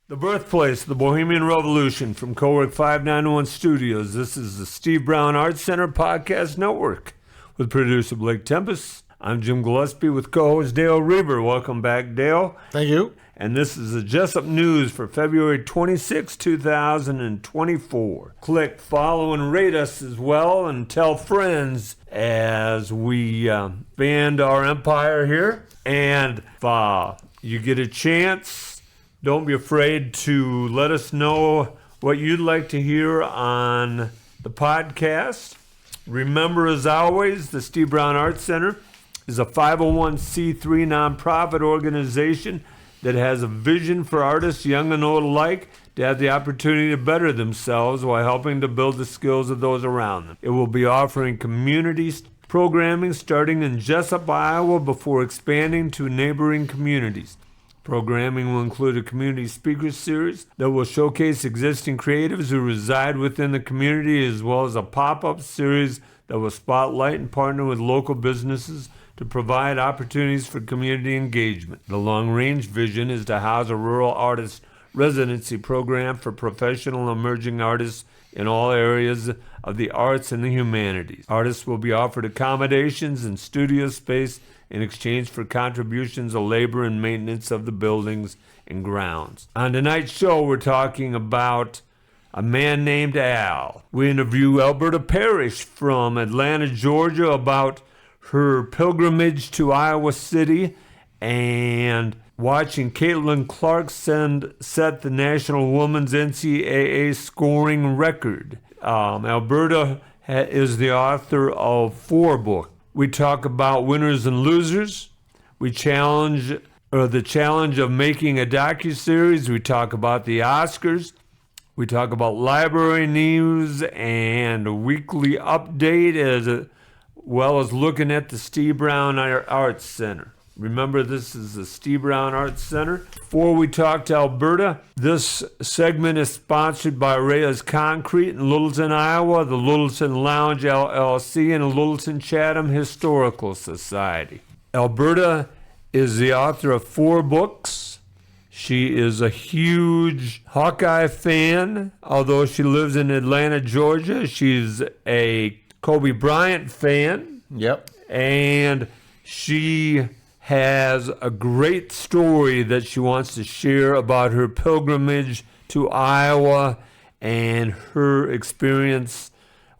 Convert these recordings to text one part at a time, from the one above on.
The birthplace of the Bohemian Revolution from Cowork 591 Studios. This is the Steve Brown Arts Center Podcast Network with producer Blake Tempus. I'm Jim Gillespie with co-host Dale Rueber. Welcome back, Dale. Thank you. And this is the Jesup News for February 26, 2024. Click, follow, and rate us as well, and tell friends as we expand our empire here. And if you get a chance, don't be afraid to let us know what you'd like to hear on the podcast. Remember, as always, the Steve Brown Arts Center is a 501c3 nonprofit organization that has a vision for artists, young and old alike, to have the opportunity to better themselves while helping to build the skills of those around them. It will be offering community programming starting in Jesup, Iowa, before expanding to neighboring communities. Programming will include a community speaker series that will showcase existing creatives who reside within the community, as well as a pop-up series that will spotlight and partner with local businesses to provide opportunities for community engagement. The long-range vision is to house a rural artist residency program for professional emerging artists in all areas of the arts and the humanities. Artists will be offered accommodations and studio space in exchange for contributions of labor and maintenance of the buildings and grounds. On tonight's show, we're talking about a man named Al. We interview Alberta Parish from Atlanta, Georgia, about her pilgrimage to Iowa City and watching Caitlin Clark set the National Women's NCAA scoring record. Alberta is the author of 4 books. We talk about winners and losers. We challenge the challenge of making a docuseries. We talk about the Oscars. We talk about library news and a weekly update as well as looking at the Steve Brown Arts Center. Remember, this is the Steve Brown Arts Center. Before we talk to Alberta, this segment is sponsored by Reyes Concrete in Littleton, Iowa, the Littleton Lounge LLC, and the Littleton Chatham Historical Society. Alberta is the author of 4 books. She is a huge Hawkeye fan. Although she lives in Atlanta, Georgia, she's a Kobe Bryant fan. Yep. And she has a great story that she wants to share about her pilgrimage to Iowa and her experience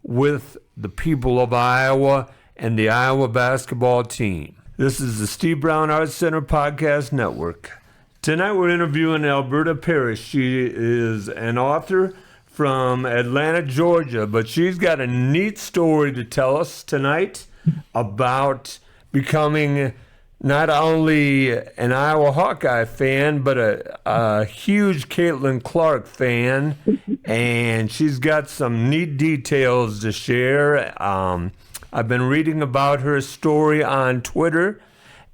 with the people of Iowa and the Iowa basketball team. This is the Steve Brown Arts Center Podcast Network. Tonight we're interviewing Alberta Parish. She is an author from Atlanta, Georgia, but she's got a neat story to tell us tonight about becoming not only an Iowa Hawkeye fan, but a huge Caitlin Clark fan, and she's got some neat details to share. I've been reading about her story on Twitter,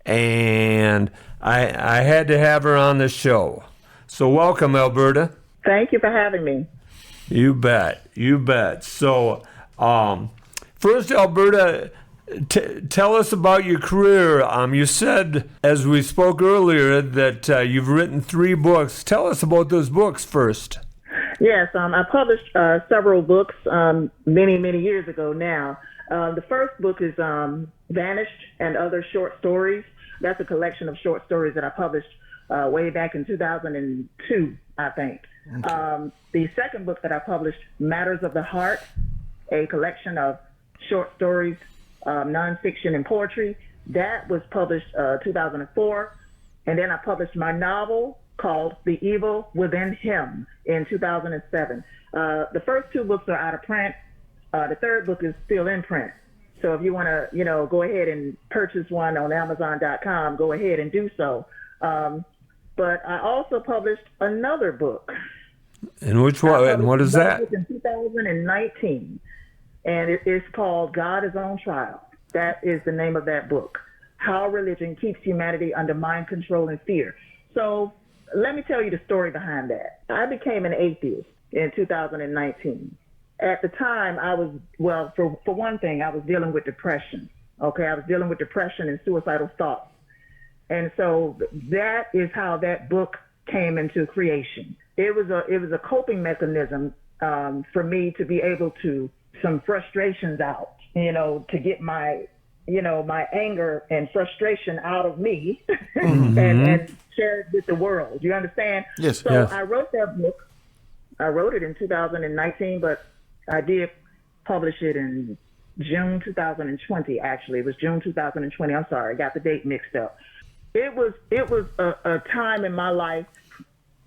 and I had to have her on the show. So welcome, Alberta. Thank you for having me. You bet. You bet. So, first, Alberta, tell us about your career. You said, as we spoke earlier, that you've written 3 books. Tell us about those books first. Yes, I published several books many, many years ago now. The first book is Vanished and Other Short Stories. That's a collection of short stories that I published way back in 2002, I think. Okay. The second book that I published, Matters of the Heart, a collection of short stories, nonfiction and poetry, that was published 2004. And then I published my novel called The Evil Within Him in 2007. The first 2 books are out of print. The third book is still in print. So if you want to, go ahead and purchase one on Amazon.com, go ahead and do so. But I also published another book. And which one? And what is that? In 2019. And it is called God is on Trial. That is the name of that book. How Religion Keeps Humanity Under Mind Control and Fear. So let me tell you the story behind that. I became an atheist in 2019. At the time, I was, well, for one thing, I was dealing with depression. Okay, I was dealing with depression and suicidal thoughts. And so that is how that book came into creation. it was a coping mechanism for me to be able to some frustrations out, to get my my anger and frustration out of me and share it with the world. You understand? Yes. So Yes. I wrote that book. I wrote it in 2019, but I did publish it in June 2020. Actually, it was June 2020. I'm sorry, I got the date mixed up. It was a time in my life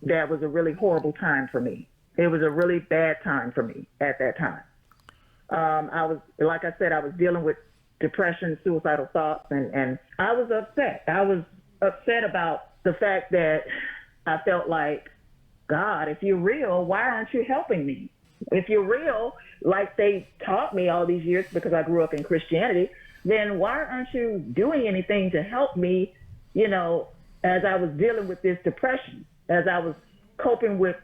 that was a really horrible time for me. It was a really bad time for me at that time. I was, like I said, I was dealing with depression, suicidal thoughts, and I was upset. I was upset about the fact that I felt like, God, if you're real, why aren't you helping me? If you're real, like they taught me all these years because I grew up in Christianity, then why aren't you doing anything to help me, as I was dealing with this depression, as I was coping with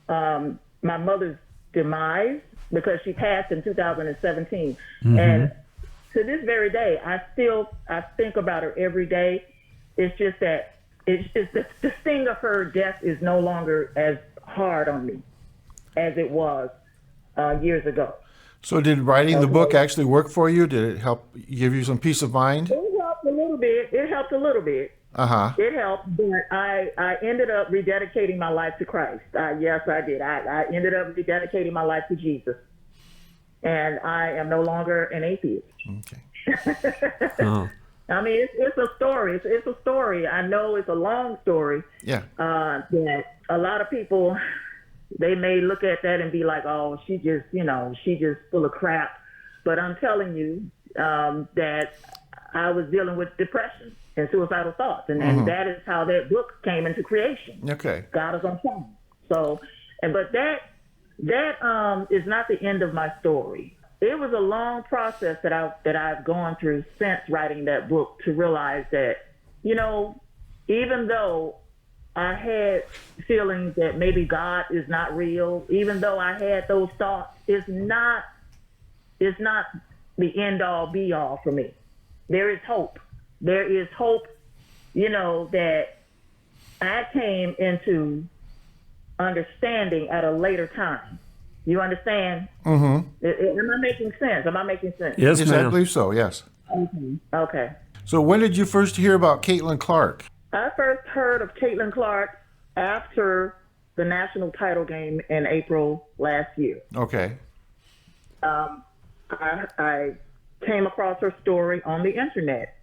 my mother's demise because she passed in 2017. And to this very day, I think about her every day. It's just that the sting of her death is no longer as hard on me as it was years ago. So did writing the book actually work for you? Did it help give you some peace of mind? It helped a little bit. It helped. It helped, but I ended up rededicating my life to Christ. Yes, I did. I ended up rededicating my life to Jesus. And I am no longer an atheist. Okay. Oh. I mean, it's a story. It's a story. I know it's a long story. Yeah. That a lot of people, they may look at that and be like, oh, she just full of crap. But I'm telling you that I was dealing with depression and suicidal thoughts. And that is how that book came into creation. Okay. God is on time. So, but that is not the end of my story. It was a long process that I've gone through since writing that book to realize that, even though I had feelings that maybe God is not real, even though I had those thoughts, it's not the end all be all for me. There is hope. There is hope, that I came into understanding at a later time. You understand? Mm-hmm. Am I making sense? Yes, Yes, I ma'am. believe so, yes. Okay. So when did you first hear about Caitlin Clark? I first heard of Caitlin Clark after the national title game in April last year. Okay. I came across her story on the internet.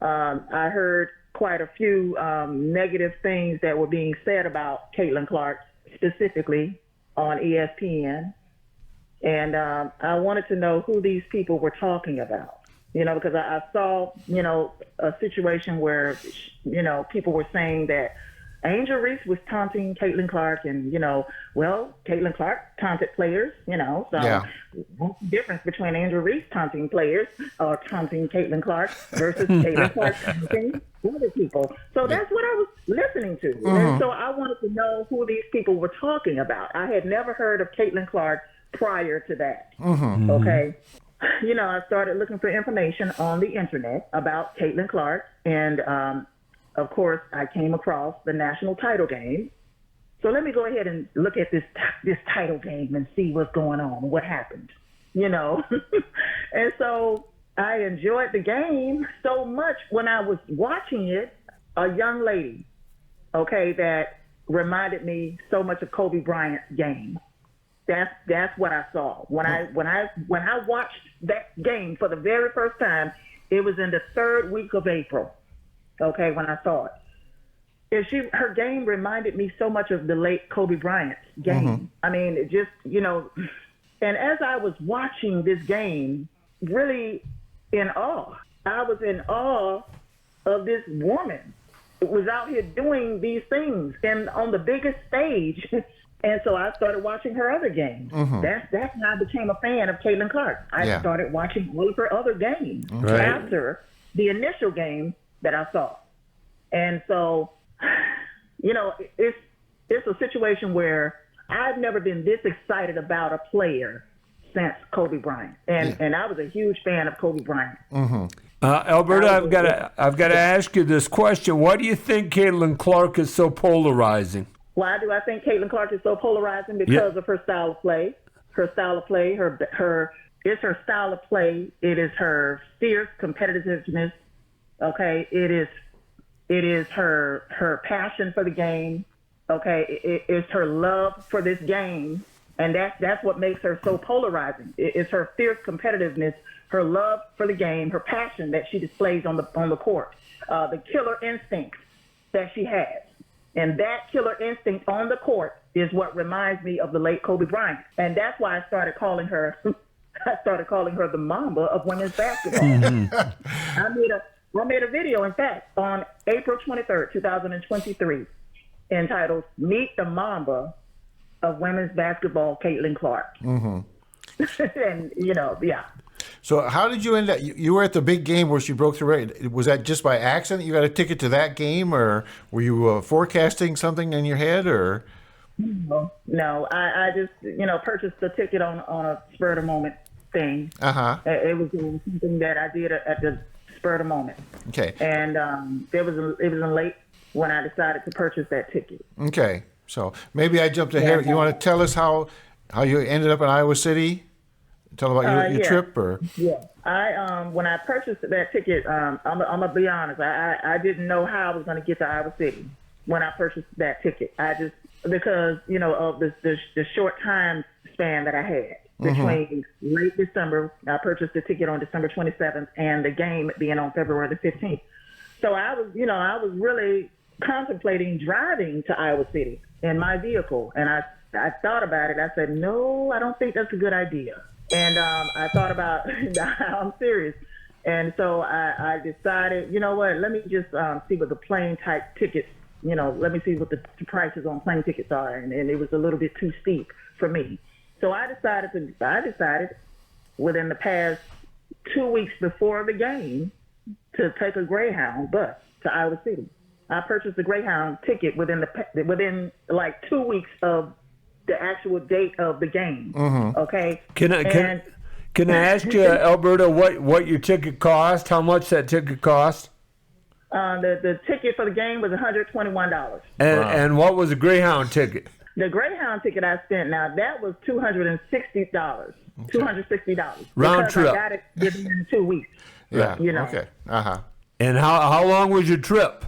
I heard quite a few negative things that were being said about Caitlin Clark, specifically on ESPN. And I wanted to know who these people were talking about, because I saw, a situation where, people were saying that Angel Reese was taunting Caitlin Clark and, Caitlin Clark taunted players, so Yeah. what's the difference between Angel Reese taunting players or taunting Caitlin Clark versus Caitlin Clark taunting other people? So that's what I was listening to. And so I wanted to know who these people were talking about. I had never heard of Caitlin Clark prior to that. Okay. I started looking for information on the internet about Caitlin Clark, and of course, I came across the national title game. So let me go ahead and look at this title game and see what's going on, what happened, And so I enjoyed the game so much when I was watching it. A young lady, that reminded me so much of Kobe Bryant's game. That's what I saw when I watched that game for the very first time. It was in the third week of April. When I saw it. Her game reminded me so much of the late Kobe Bryant's game. I mean, it just, and as I was watching this game, really in awe, I was in awe of this woman who was out here doing these things and on the biggest stage. And so I started watching her other games. That's how I became a fan of Caitlin Clark. I started watching all of her other games after the initial game that I saw. And so, it's a situation where I've never been this excited about a player since Kobe Bryant. And I was a huge fan of Kobe Bryant. Alberta, I've got to ask you this question. Why do you think Caitlin Clark is so polarizing? Why do I think Caitlin Clark is so polarizing? Because of her style of play. Her style of play, it's her style of play. It is her fierce competitiveness. Okay, it is her passion for the game. Okay, it's her love for this game, and that's what makes her so polarizing. It's her fierce competitiveness, her love for the game, her passion that she displays on the court, the killer instincts that she has. And that killer instinct on the court is what reminds me of the late Kobe Bryant. And that's why I started calling her the Mamba of women's basketball. I made a video, in fact, on April 23rd, 2023, entitled Meet the Mamba of Women's Basketball, Caitlin Clark. Mm-hmm. And, yeah. So how did you end up? You were at the big game where she broke the record. Was that just by accident? You got a ticket to that game, or were you forecasting something in your head, or? No, I just purchased the ticket on a spur of the moment thing. It was something that I did at the spur of the moment. Okay. And it was in late when I decided to purchase that ticket. Okay, so maybe I jumped ahead. You want to tell us how you ended up in Iowa City? Tell about your trip, or I when I purchased that ticket, I'm gonna be honest. I didn't know how I was gonna get to Iowa City when I purchased that ticket. I just because of the short time span that I had between late December. I purchased the ticket on December 27th, and the game being on February the 15th. So I was really contemplating driving to Iowa City in my vehicle, and I thought about it. I said, no, I don't think that's a good idea. And I thought about, I'm serious. And so I decided, you know what, let me just see what the plane type tickets, let me see what the prices on plane tickets are. And it was a little bit too steep for me. So I decided within the past 2 weeks before the game to take a Greyhound bus to Iowa City. I purchased a Greyhound ticket within like 2 weeks of the actual date of the game. Okay. Can I ask you, Alberta, what your ticket cost? How much that ticket cost? The ticket for the game was $121. And what was the Greyhound ticket? The Greyhound ticket I spent, now that was $260. $260. Round trip. I got it within 2 weeks. Yeah. Okay. And how long was your trip?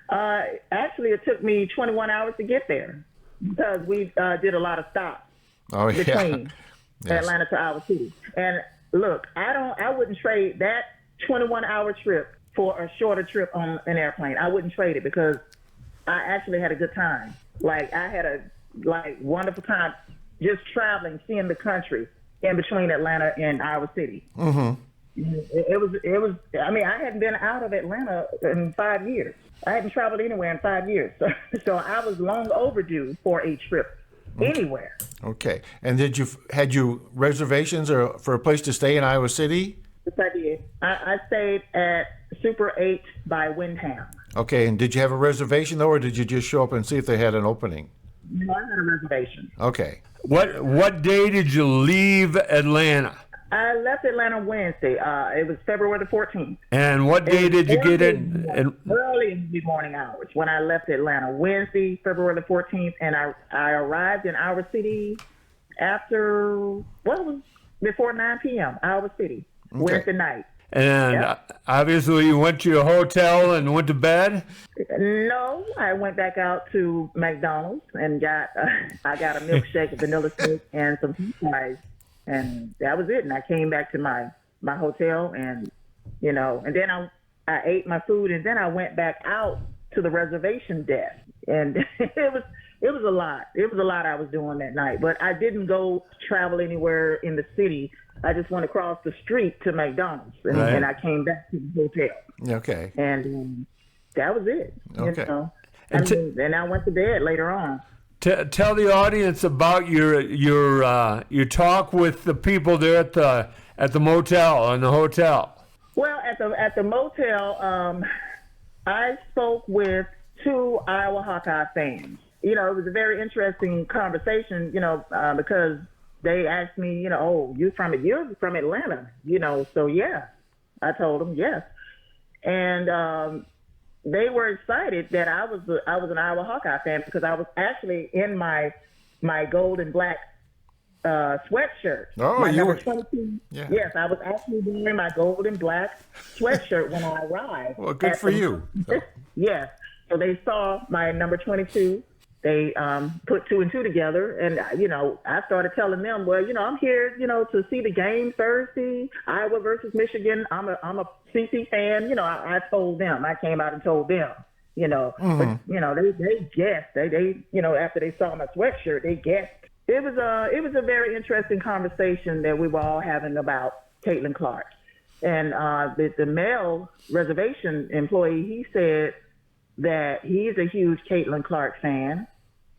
Actually, it took me 21 hours to get there, because we did a lot of stops between Atlanta to Iowa City. And look, I wouldn't trade that 21-hour trip for a shorter trip on an airplane. I wouldn't trade it, because I actually had a good time. Like, I had a wonderful time just traveling, seeing the country in between Atlanta and Iowa City. It was. I mean, I hadn't been out of Atlanta in 5 years. I hadn't traveled anywhere in 5 years. So I was long overdue for a trip anywhere. Okay. And had you reservations or for a place to stay in Iowa City? Yes, I did. I stayed at Super 8 by Windham. Okay. And did you have a reservation, though, or did you just show up and see if they had an opening? No, I had a reservation. Okay. What day did you leave Atlanta? I left Atlanta Wednesday. It was February the 14th. And what day did you get in? Early in the morning hours when I left Atlanta. Wednesday, February the 14th, and I arrived in Iowa City before 9 p.m. Iowa City, Wednesday night. And obviously you went to your hotel and went to bed? No, I went back out to McDonald's and I got a milkshake, a vanilla shake, and some French fries. And that was it. And I came back to my hotel, and and then I ate my food, and then I went back out to the reservation desk, and it was a lot. It was a lot I was doing that night. But I didn't go travel anywhere in the city. I just went across the street to McDonald's, and I came back to the hotel. Okay. And that was it. Okay. And I went to bed later on. Tell the audience about your talk with the people there at the motel and the hotel. Well, at the motel, I spoke with 2 Iowa Hawkeye fans. It was a very interesting conversation. Because they asked me, you're from Atlanta, So yeah, I told them yes, and they were excited that I was an Iowa Hawkeye fan because I was actually in my gold and black sweatshirt. Oh, my you number were 22. Yeah. Yes, I was actually wearing my gold and black sweatshirt when I arrived. Well, good for you. Yes. So they saw my number 22. They put two and two together, and I started telling them, well, I'm here, to see the game Thursday, Iowa versus Michigan. I'm a CC fan. I told them. I came out and told them. But they guessed. They after they saw my sweatshirt, they guessed. It was a very interesting conversation that we were all having about Caitlin Clark, and the male reservation employee, he said that he's a huge Caitlin Clark fan.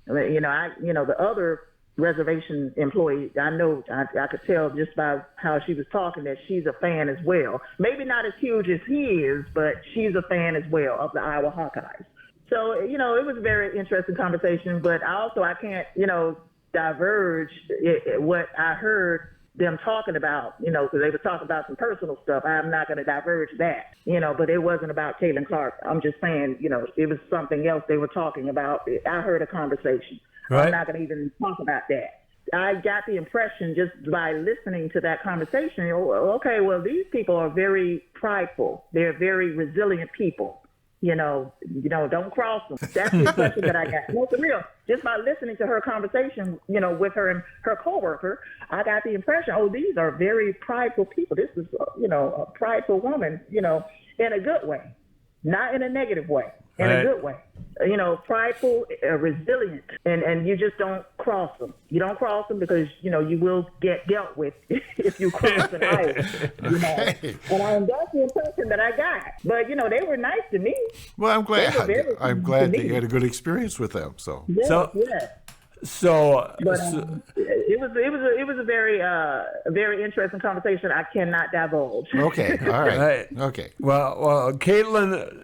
The other reservation employee, I could tell just by how she was talking that she's a fan as well. Maybe not as huge as he is, but she's a fan as well of the Iowa Hawkeyes. So, it was a very interesting conversation, but I can't, diverge what I heard them talking about, because they were talking about some personal stuff. I'm not going to diverge that, but it wasn't about Caitlin Clark. I'm just saying, it was something else they were talking about. I heard a conversation. Right. I'm not going to even talk about that. I got the impression just by listening to that conversation, okay, well, these people are very prideful. They're very resilient people. Don't cross them. That's the impression that I got. No, for real. Just by listening to her conversation, with her and her coworker, I got the impression, these are very prideful people. This is, a prideful woman, in a good way, not in a negative way, in a good way. Prideful, resilient, and you just don't cross them. You don't cross them because, you will get dealt with if you cross an aisle. And that's the impression that I got. But, they were nice to me. Well, I'm glad. I'm glad that me. you had a good experience with them. So. Yes, yes. But it was a very interesting conversation. I cannot divulge. Okay, all right. Okay. Well, Caitlin,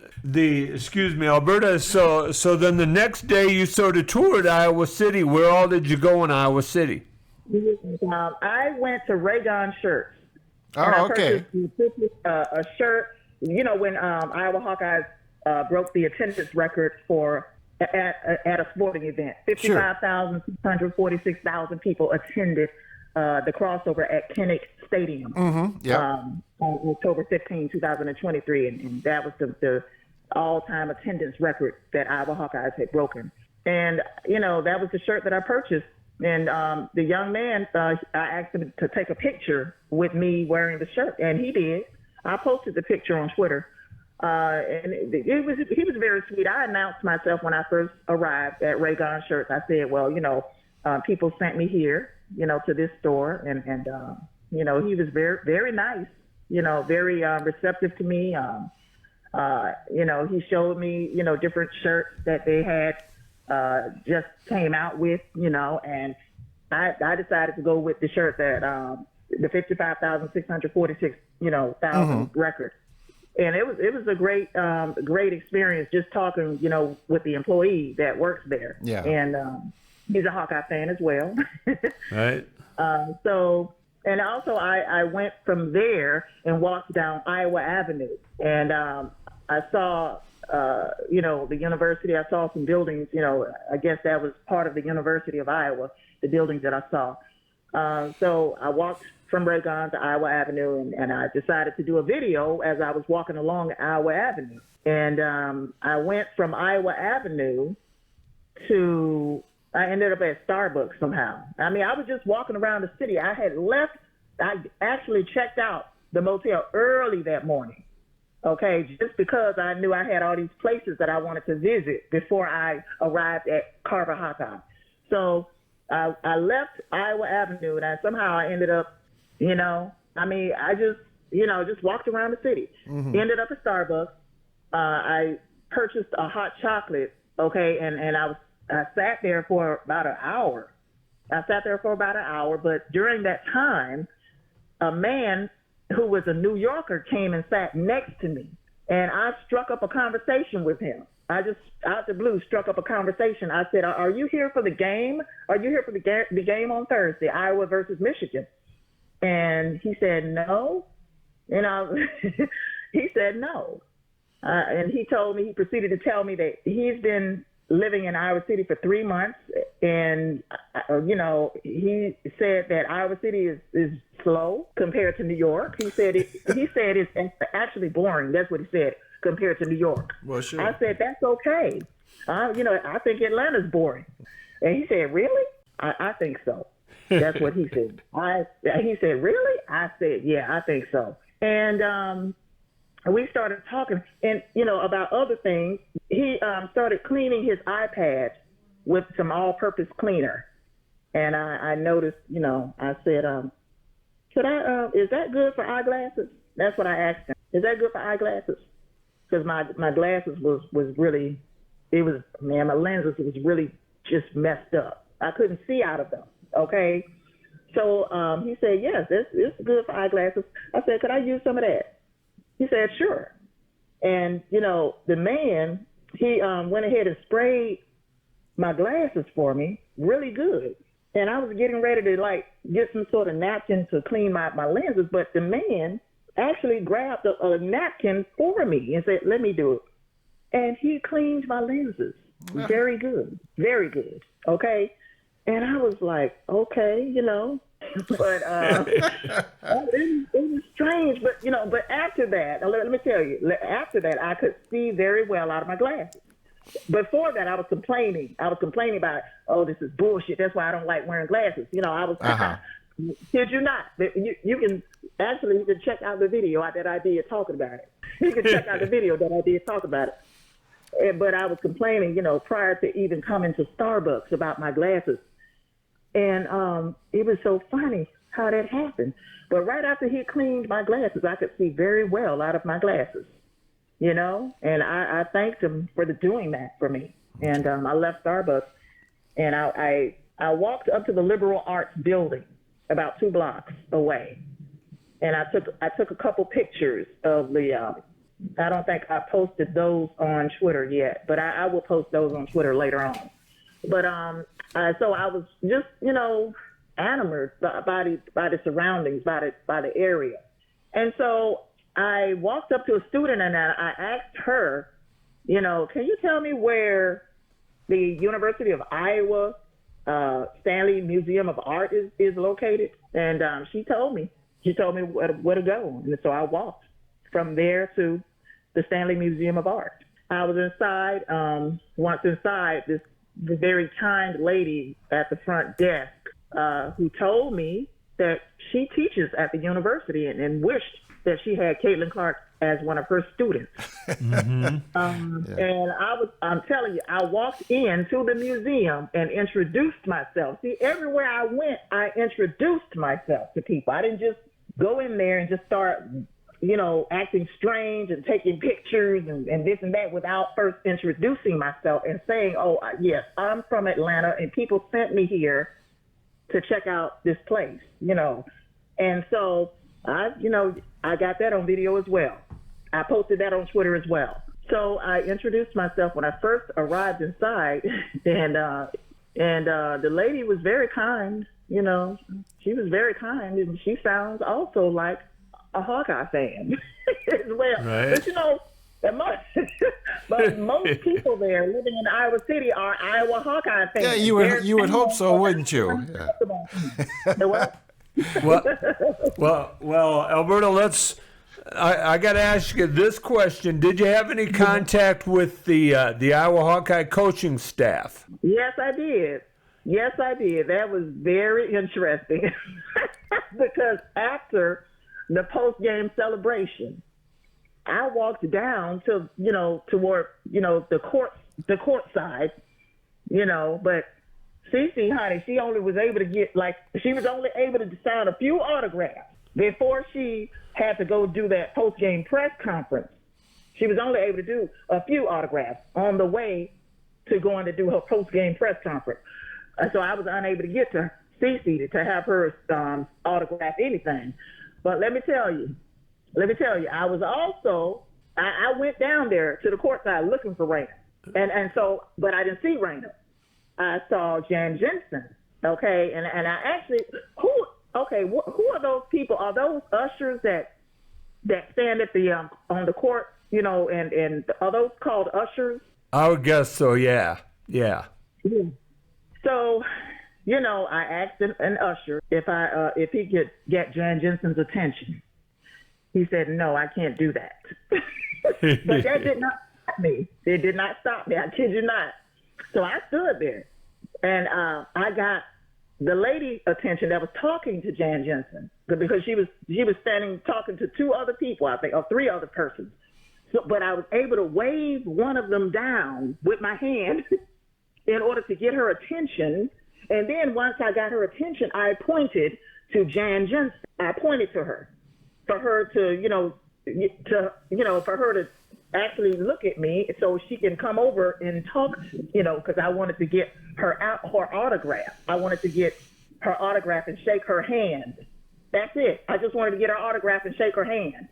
Alberta. So then the next day you sort of toured Iowa City. Where all did you go in Iowa City? I went to Raygon Shirts. Oh, okay. A shirt. When Iowa Hawkeyes broke the attendance record at a sporting event. 55,646,000 people attended the crossover at Kinnick Stadium on October 15, 2023. And that was the all-time attendance record that Iowa Hawkeyes had broken. And, that was the shirt that I purchased. And the young man, I asked him to take a picture with me wearing the shirt, and he did. I posted the picture on Twitter. And he was very sweet. I announced myself when I first arrived at Raygon Shirts. I said, well, people sent me here, to this store. And he was very, very nice, very receptive to me. He showed me, different shirts that they had just came out with, and I decided to go with the shirt that the 55,646, thousand record. And it was a great experience just talking, with the employee that works there. Yeah. And he's a Hawkeye fan as well. Right. And also I went from there and walked down Iowa Avenue, and I saw, the university. I saw some buildings. I guess that was part of the University of Iowa, the buildings that I saw. So I walked from Raygon to Iowa Avenue, and I decided to do a video as I was walking along Iowa Avenue. And I went from Iowa Avenue I ended up at Starbucks somehow. I mean, I was just walking around the city. I actually checked out the motel early that morning, okay, just because I knew I had all these places that I wanted to visit before I arrived at Carver Hawkeye. So I left Iowa Avenue, and somehow I ended up, I just walked around the city. Ended up at Starbucks. I purchased a hot chocolate, okay, and I sat there for about an hour. But during that time, a man who was a New Yorker came and sat next to me, and I struck up a conversation with him. I just, out the blue, struck up a conversation. I said, are you here for the game? Are you here for the game on Thursday, Iowa versus Michigan? And he said, no. He said, no. And he proceeded to tell me that he's been living in Iowa City for 3 months. And, he said that Iowa City is slow compared to New York. He said it's actually boring. That's what he said, compared to New York. Well, sure. I said, that's okay. I think Atlanta's boring. And he said, really? I think so. That's what he said. He said, really? I said, yeah, I think so. And we started talking, and about other things. He started cleaning his iPad with some all-purpose cleaner, and I noticed. I said, is that good for eyeglasses? That's what I asked him. Is that good for eyeglasses? Because my glasses was really, my lenses was really just messed up. I couldn't see out of them. Okay. So he said, yes, it's good for eyeglasses. I said, could I use some of that? He said, sure. And, the man, he went ahead and sprayed my glasses for me really good. And I was getting ready to, get some sort of napkin to clean my lenses. But the man actually grabbed a napkin for me and said, let me do it. And he cleaned my lenses. Very good. Very good. Okay. And I was like, okay, but it was strange. But after that, let me tell you, after that, I could see very well out of my glasses. Before that, I was complaining. About, oh, this is bullshit. That's why I don't like wearing glasses. I was, kid you not. You can check out the video that I did talking about it. You can check out the video that I did talk about it. But I was complaining, prior to even coming to Starbucks about my glasses. And it was so funny how that happened. But right after he cleaned my glasses, I could see very well out of my glasses, and I thanked him for doing that for me. And I left Starbucks, and I walked up to the liberal arts building about 2 blocks away. And I took a couple pictures of the, I don't think I posted those on Twitter yet, but I will post those on Twitter later on. But so I was just, enamored by the surroundings, by the area. And so I walked up to a student and I asked her, can you tell me where the University of Iowa Stanley Museum of Art is located? And she told me where to go. And so I walked from there to the Stanley Museum of Art. I was inside, once inside, this very kind lady at the front desk who told me that she teaches at the university and wished that she had Caitlin Clark as one of her students. And I'm telling you, I walked into the museum and introduced myself. See, everywhere I went, I introduced myself to people. I didn't just go in there and just start, acting strange and taking pictures and this and that without first introducing myself and saying, oh, yes, I'm from Atlanta and people sent me here to check out this place, And so I got that on video as well. I posted that on Twitter as well. So I introduced myself when I first arrived inside, and the lady was very kind. She was very kind, and she sounds also like a Hawkeye fan as well. Right. But most people there living in Iowa City are Iowa Hawkeye fans. Yeah, you would hope so, wouldn't you? Yeah. Well, Alberta, I got to ask you this question. Did you have any contact with the Iowa Hawkeye coaching staff? Yes, I did. That was very interesting because after the post-game celebration, I walked down to, toward, the court side, but Cece, honey, she only was able to get, she was only able to sign a few autographs before she had to go do that post-game press conference. She was only able to do a few autographs on the way to going to do her post-game press conference. So I was unable to get to Cece to have her autograph anything. But let me tell you, I was also, I went down there to the courtside looking for Raina. And so, but I didn't see Raina. I saw Jan Jensen, okay? And I actually, who are those people? Are those ushers that stand at the on the court and are those called ushers? I would guess so. Yeah. Yeah. So, I asked an usher if he could get Jan Jensen's attention. He said, "No, I can't do that." But that did not stop me. It did not stop me. I kid you not. So I stood there, and I got the lady attention that was talking to Jan Jensen because she was standing talking to two other people, I think, or three other persons. So, but I was able to wave one of them down with my hand in order to get her attention. And then once I got her attention, I pointed to Jan Jensen. I pointed to her for her to, for her to actually look at me so she can come over and talk, because I wanted to get her autograph. I wanted to get her autograph and shake her hand. That's it. I just wanted to get her autograph and shake her hand.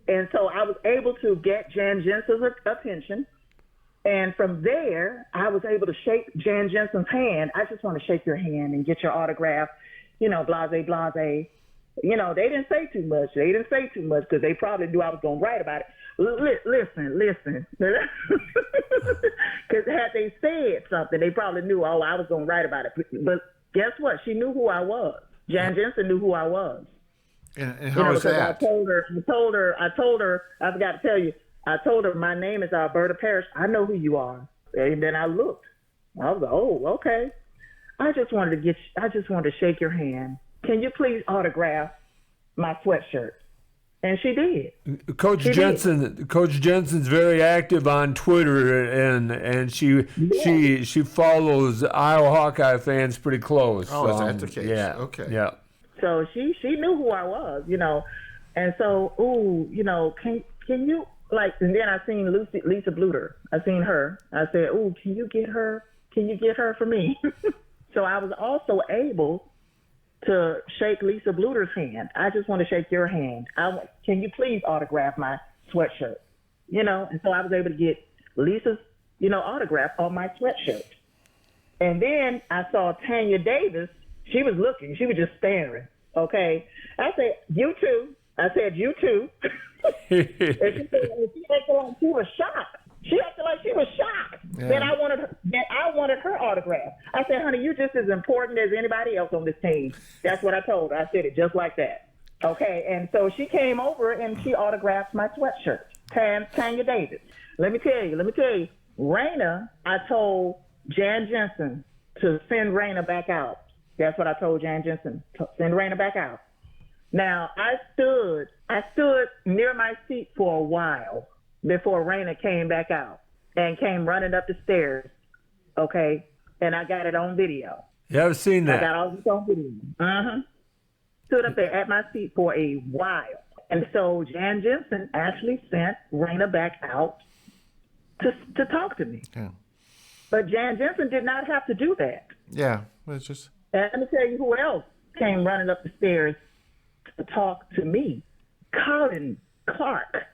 And so I was able to get Jan Jensen's attention. And from there, I was able to shake Jan Jensen's hand. I just want to shake your hand and get your autograph, blase, blase. They didn't say too much. They didn't say too much because they probably knew I was going to write about it. Listen. Because had they said something, they probably knew, I was going to write about it. But guess what? She knew who I was. Jan Jensen knew who I was. And how was that? I told her, I forgot to tell you, I told her, my name is Alberta Parish. I know who you are. And then I looked. I was like, oh, okay. I just wanted to shake your hand. Can you please autograph my sweatshirt? And she did. Coach Jensen's very active on Twitter, and she follows Iowa Hawkeye fans pretty close. Oh, is that the case? Yeah. Okay. Yeah. So she knew who I was, and so can you and then I seen Lisa Bluter. I seen her. I said, can you get her for me? So I was also able to shake Lisa Bluter's hand. I just want to shake your hand. Can you please autograph my sweatshirt? And so I was able to get Lisa's, autograph on my sweatshirt. And then I saw Tanya Davis. She was looking. She was just staring. Okay. I said, you too. I said, you too. And she acted like she was shocked. Yeah. Then I wanted her autograph. I said, honey, you just as important as anybody else on this team. That's what I told her. I said it just like that. Okay. And so she came over and she autographed my sweatshirt. Tanya Davis. Let me tell you, Raina, I told Jan Jensen to send Raina back out. That's what I told Jan Jensen, to send Raina back out. Now, I stood near my seat for a while before Raina came back out and came running up the stairs, okay? And I got it on video. Yeah, I've seen that. I got all this on video. Stood up there at my seat for a while. And so Jan Jensen actually sent Raina back out to talk to me. Yeah. But Jan Jensen did not have to do that. Yeah, it's just... And let me tell you who else came running up the stairs to talk to me. Colin Clark.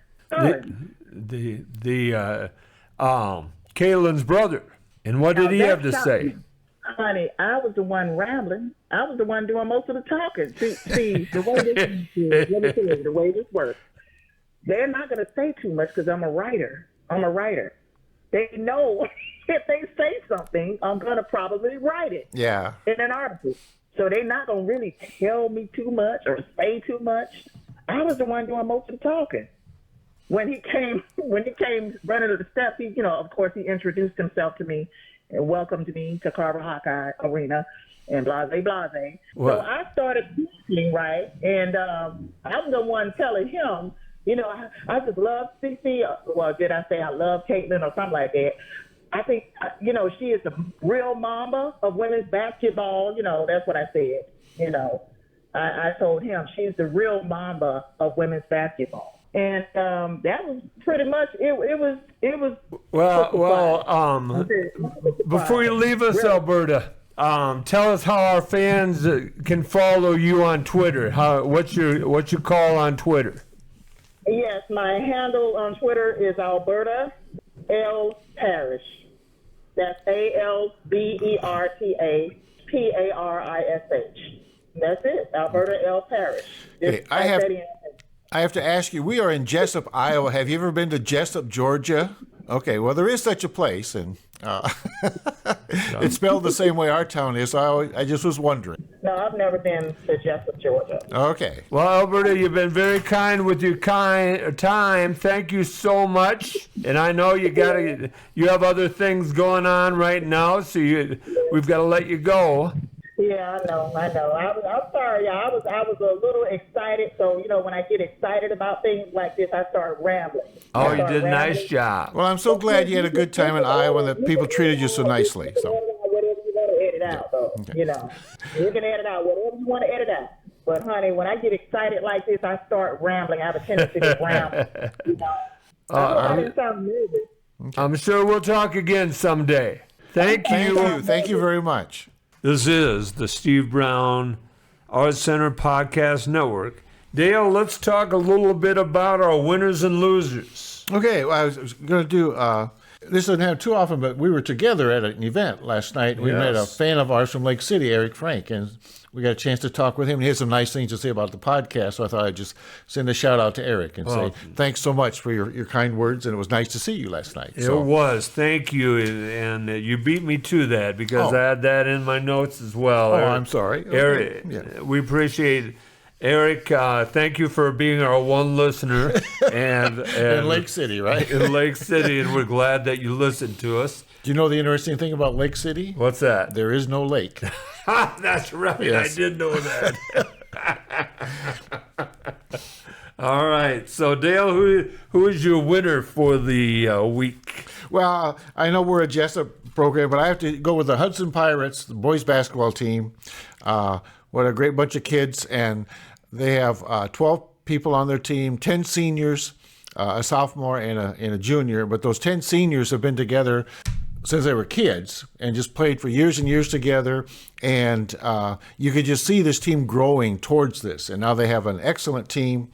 Kaylin's brother. And what did he have to say? Me. Honey, I was the one rambling. I was the one doing most of the talking. See the way this is, let me tell you, the way this works. They're not going to say too much because I'm a writer. They know if they say something, I'm going to probably write it in an article. So they're not going to really tell me too much or say too much. I was the one doing most of the talking. When he came running to the steps, he, of course, he introduced himself to me and welcomed me to Carver Hawkeye Arena and blase. So I started speaking, right? And I'm the one telling him, I just love CC. Well, did I say I love Caitlin or something like that? I think, she is the real mamba of women's basketball. That's what I said. I told him she's the real mamba of women's basketball. And that was pretty much it. Before you leave us, really? Alberta, tell us how our fans can follow you on Twitter. What's your call on Twitter? Yes, my handle on Twitter is Alberta L Parish. That's ALBERTA PARISH. That's it, Alberta L Parish. Hey, I have to ask you, we are in Jesup, Iowa. Have you ever been to Jesup, Georgia? Okay, well, there is such a place, and it's spelled the same way our town is, so I just was wondering. No, I've never been to Jesup, Georgia. Okay. Well, Alberta, you've been very kind with your time. Thank you so much. And I know you have other things going on right now, so we've got to let you go. Yeah, I know. I'm sorry, y'all. I was a little excited. So, when I get excited about things like this, I start rambling. Oh, you did a nice job. Well, I'm so glad you had a good time in Iowa and that people treated you so nicely. So. Whatever you want to edit out, though. Okay. You can edit out whatever you want to edit out. But, honey, when I get excited like this, I start rambling. I have a tendency to ramble. I didn't sound nervous. I'm sure we'll talk again someday. Thank you. Thank you very much. This is the Steve Brown Arts Center Podcast Network. Dale, let's talk a little bit about our winners and losers. Okay, well, I was going to do, this doesn't happen too often, but we were together at an event last night. We met a fan of ours from Lake City, Eric Frank, and we got a chance to talk with him. He had some nice things to say about the podcast, so I thought I'd just send a shout out to Eric and say thanks so much for your kind words, and it was nice to see you last night. It was. Thank you, and you beat me to that because I had that in my notes as well. Oh, I'm sorry. Eric, we appreciate it. Eric, thank you for being our one listener. and in Lake City, right? In Lake City, and we're glad that you listened to us. Do you know the interesting thing about Lake City? What's that? There is no lake. That's right. Yes. I did know that. All right. So, Dale, who is your winner for the week? Well, I know we're a Jesup program, but I have to go with the Hudson Pirates, the boys basketball team. What a great bunch of kids. And they have 12 people on their team, 10 seniors, a sophomore and a junior. But those 10 seniors have been together since they were kids and just played for years and years together. And you could just see this team growing towards this. And now they have an excellent team.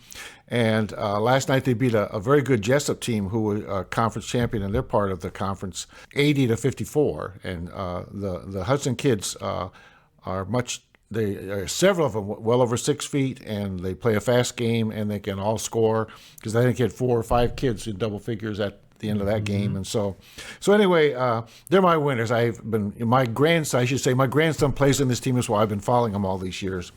And last night they beat a very good Jesup team who were a conference champion, and they're part of the conference 80-54. And the Hudson kids are much. They are several of them well over 6 feet, and they play a fast game, and they can all score. Because I think you had 4 or 5 kids in double figures at the end of that game, and so anyway, they're my winners. My grandson plays in this team as well. I've been following them all these years,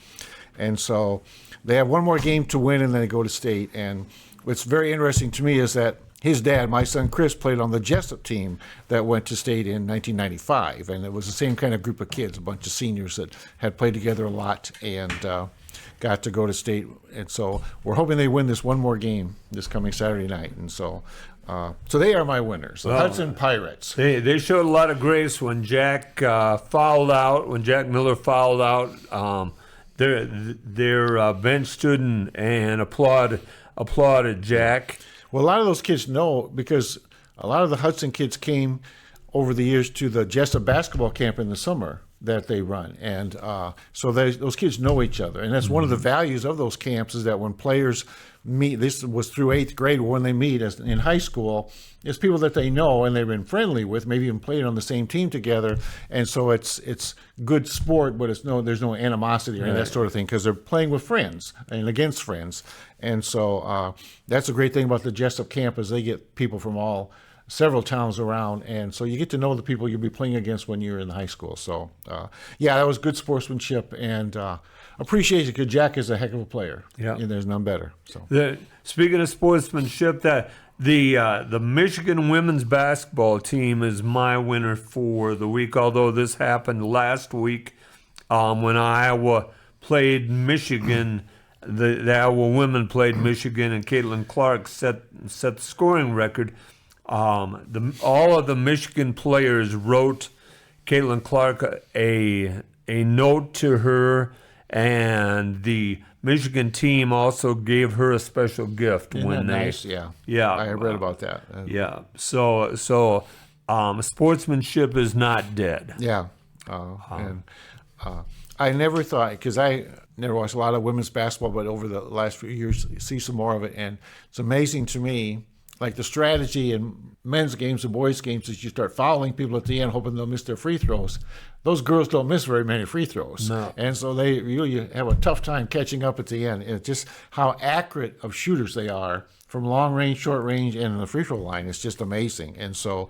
and so they have one more game to win, and then they go to state. And what's very interesting to me is that his dad, my son Chris, played on the Jesup team that went to state in 1995, and it was the same kind of group of kids, a bunch of seniors that had played together a lot and got to go to state. And so we're hoping they win this one more game this coming Saturday night. And so they are my winners, the Hudson Pirates. They showed a lot of grace when Jack fouled out. When Jack Miller fouled out, their bench stood and applauded Jack. Well, a lot of those kids know, because a lot of the Hudson kids came over the years to the Jesup basketball camp in the summer that they run. And so those kids know each other. And that's one of the values of those camps, is that when players meet, this was through 8th grade, when they meet in high school, it's people that they know and they've been friendly with, maybe even played on the same team together. And so it's good sport, but there's no animosity or that sort of thing, because they're playing with friends and against friends. And so that's a great thing about the Jesup camp, is they get people from several towns around, and so you get to know the people you'll be playing against when you're in high school. So that was good sportsmanship, and appreciate it, because Jack is a heck of a player. Yeah, and there's none better. So speaking of sportsmanship, that the Michigan women's basketball team is my winner for the week. Although this happened last week when Iowa played Michigan. The Iowa women played Michigan, and Caitlin Clark set the scoring record. All of the Michigan players wrote Caitlin Clark a note to her, and the Michigan team also gave her a special gift. Isn't that nice? Yeah. I read about that. So sportsmanship is not dead. Yeah. And I never thought, because I never watched a lot of women's basketball, but over the last few years, see some more of it, and it's amazing to me like the strategy in men's games and boys' games is you start fouling people at the end, hoping they'll miss their free throws. Those girls don't miss very many free throws. No. And so they really have a tough time catching up at the end. It's just how accurate of shooters they are from long range, short range, and in the free throw line. It's just amazing. And so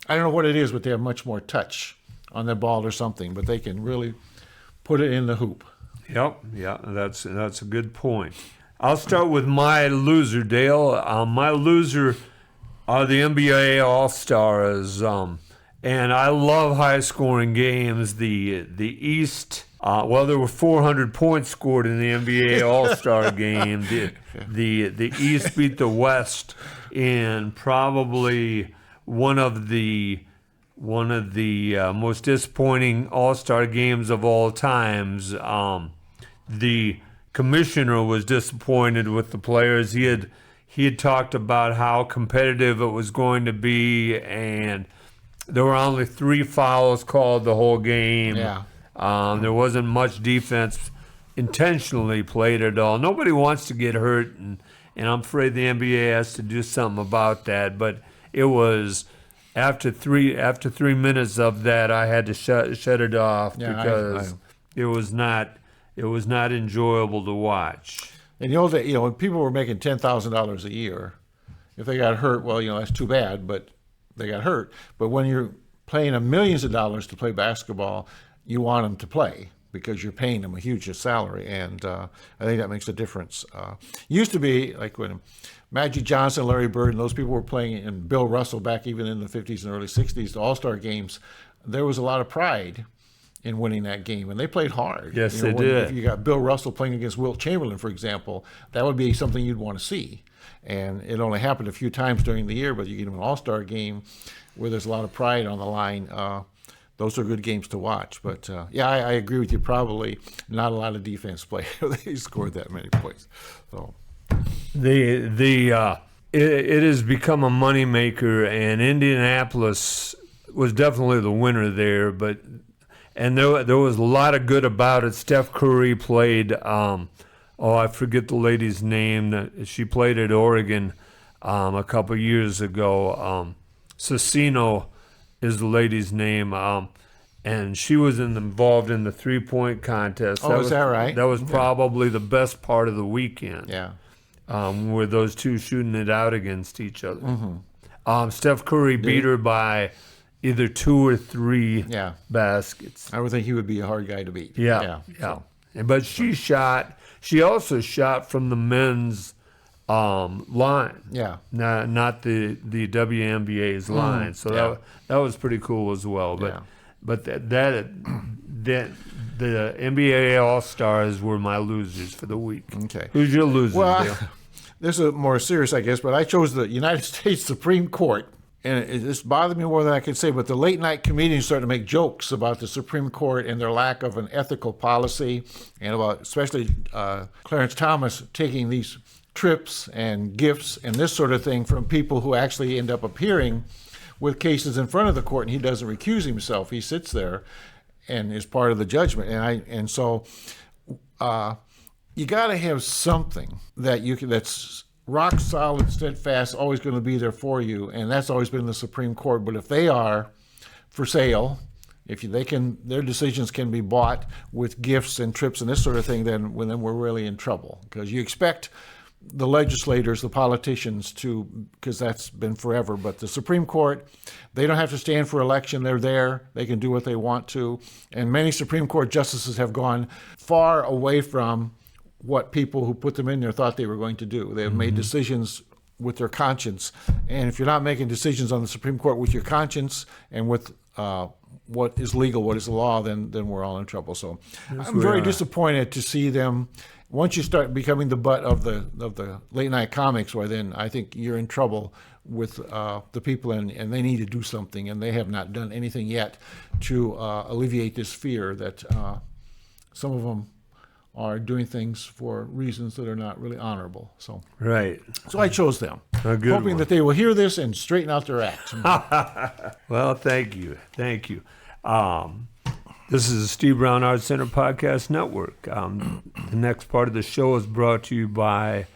I don't know what it is, but they have much more touch on their ball or something, but they can really put it in the hoop. Yep, yeah, that's a good point. I'll start with my loser, Dale. My loser are the NBA All-Stars, and I love high-scoring games. The East, there were 400 points scored in the NBA All-Star game. The East beat the West in probably one of the most disappointing All-Star games of all times. The commissioner was disappointed with the players. He had talked about how competitive it was going to be, and there were only 3 fouls called the whole game. Yeah. There wasn't much defense intentionally played at all. Nobody wants to get hurt, and I'm afraid the NBA has to do something about that. But it was after three minutes of that, I had to shut it off because it was not enjoyable to watch. In the old days, when people were making $10,000 a year, if they got hurt, well, that's too bad, but they got hurt. But when you're paying them millions of dollars to play basketball, you want them to play because you're paying them a huge salary, and I think that makes a difference. Used to be like when Magic Johnson, Larry Bird, and those people were playing, and Bill Russell back even in the 50s and early 60s, the All-Star games, there was a lot of pride in winning that game, and they played hard. Yes, they did. If you got Bill Russell playing against Wilt Chamberlain, for example, that would be something you'd want to see. And it only happened a few times during the year, but you get an All-Star game where there's a lot of pride on the line. Those are good games to watch. But, I agree with you. Probably not a lot of defense play. They scored that many points. So it has become a moneymaker, and Indianapolis was definitely the winner there, but and there was a lot of good about it. Steph Curry played, I forget the lady's name. She played at Oregon a couple years ago. Cicino is the lady's name, and she was involved in the three-point contest. Is that right? That was probably the best part of the weekend. Yeah. Were those two shooting it out against each other. Mm-hmm. Steph Curry beat her by either 2 or 3 baskets. I would think he would be a hard guy to beat. Yeah. But she also shot from the men's line. Yeah. Not the WNBA's line. So that was pretty cool as well. But the NBA All-Stars were my losers for the week. Okay. Who's your loser, Dale? This is more serious, I guess, but I chose the United States Supreme Court. And this bothered me more than I could say, but the late-night comedians started to make jokes about the Supreme Court and their lack of an ethical policy, and about especially Clarence Thomas taking these trips and gifts and this sort of thing from people who actually end up appearing with cases in front of the court, and he doesn't recuse himself. He sits there and is part of the judgment. And so you got to have something that's rock solid, steadfast, always going to be there for you, and that's always been the Supreme Court. But if they are for sale, their decisions can be bought with gifts and trips and this sort of thing, then we're really in trouble, because you expect the legislators, the politicians because that's been forever. But the Supreme Court, they don't have to stand for election. They're there. They can do what they want to. And many Supreme Court justices have gone far away from what people who put them in there thought they were going to do. They have made decisions with their conscience. And if you're not making decisions on the Supreme Court with your conscience and with what is legal, what is the law, then we're all in trouble. So I'm very disappointed to see them. Once you start becoming the butt of the late night comics, well, then I think you're in trouble with the people, and they need to do something, and they have not done anything yet to alleviate this fear that some of them are doing things for reasons that are not really honorable. So I chose them, hoping that they will hear this and straighten out their act. Well, thank you. This is the Steve Brown Arts Center Podcast Network. The next part of the show is brought to you by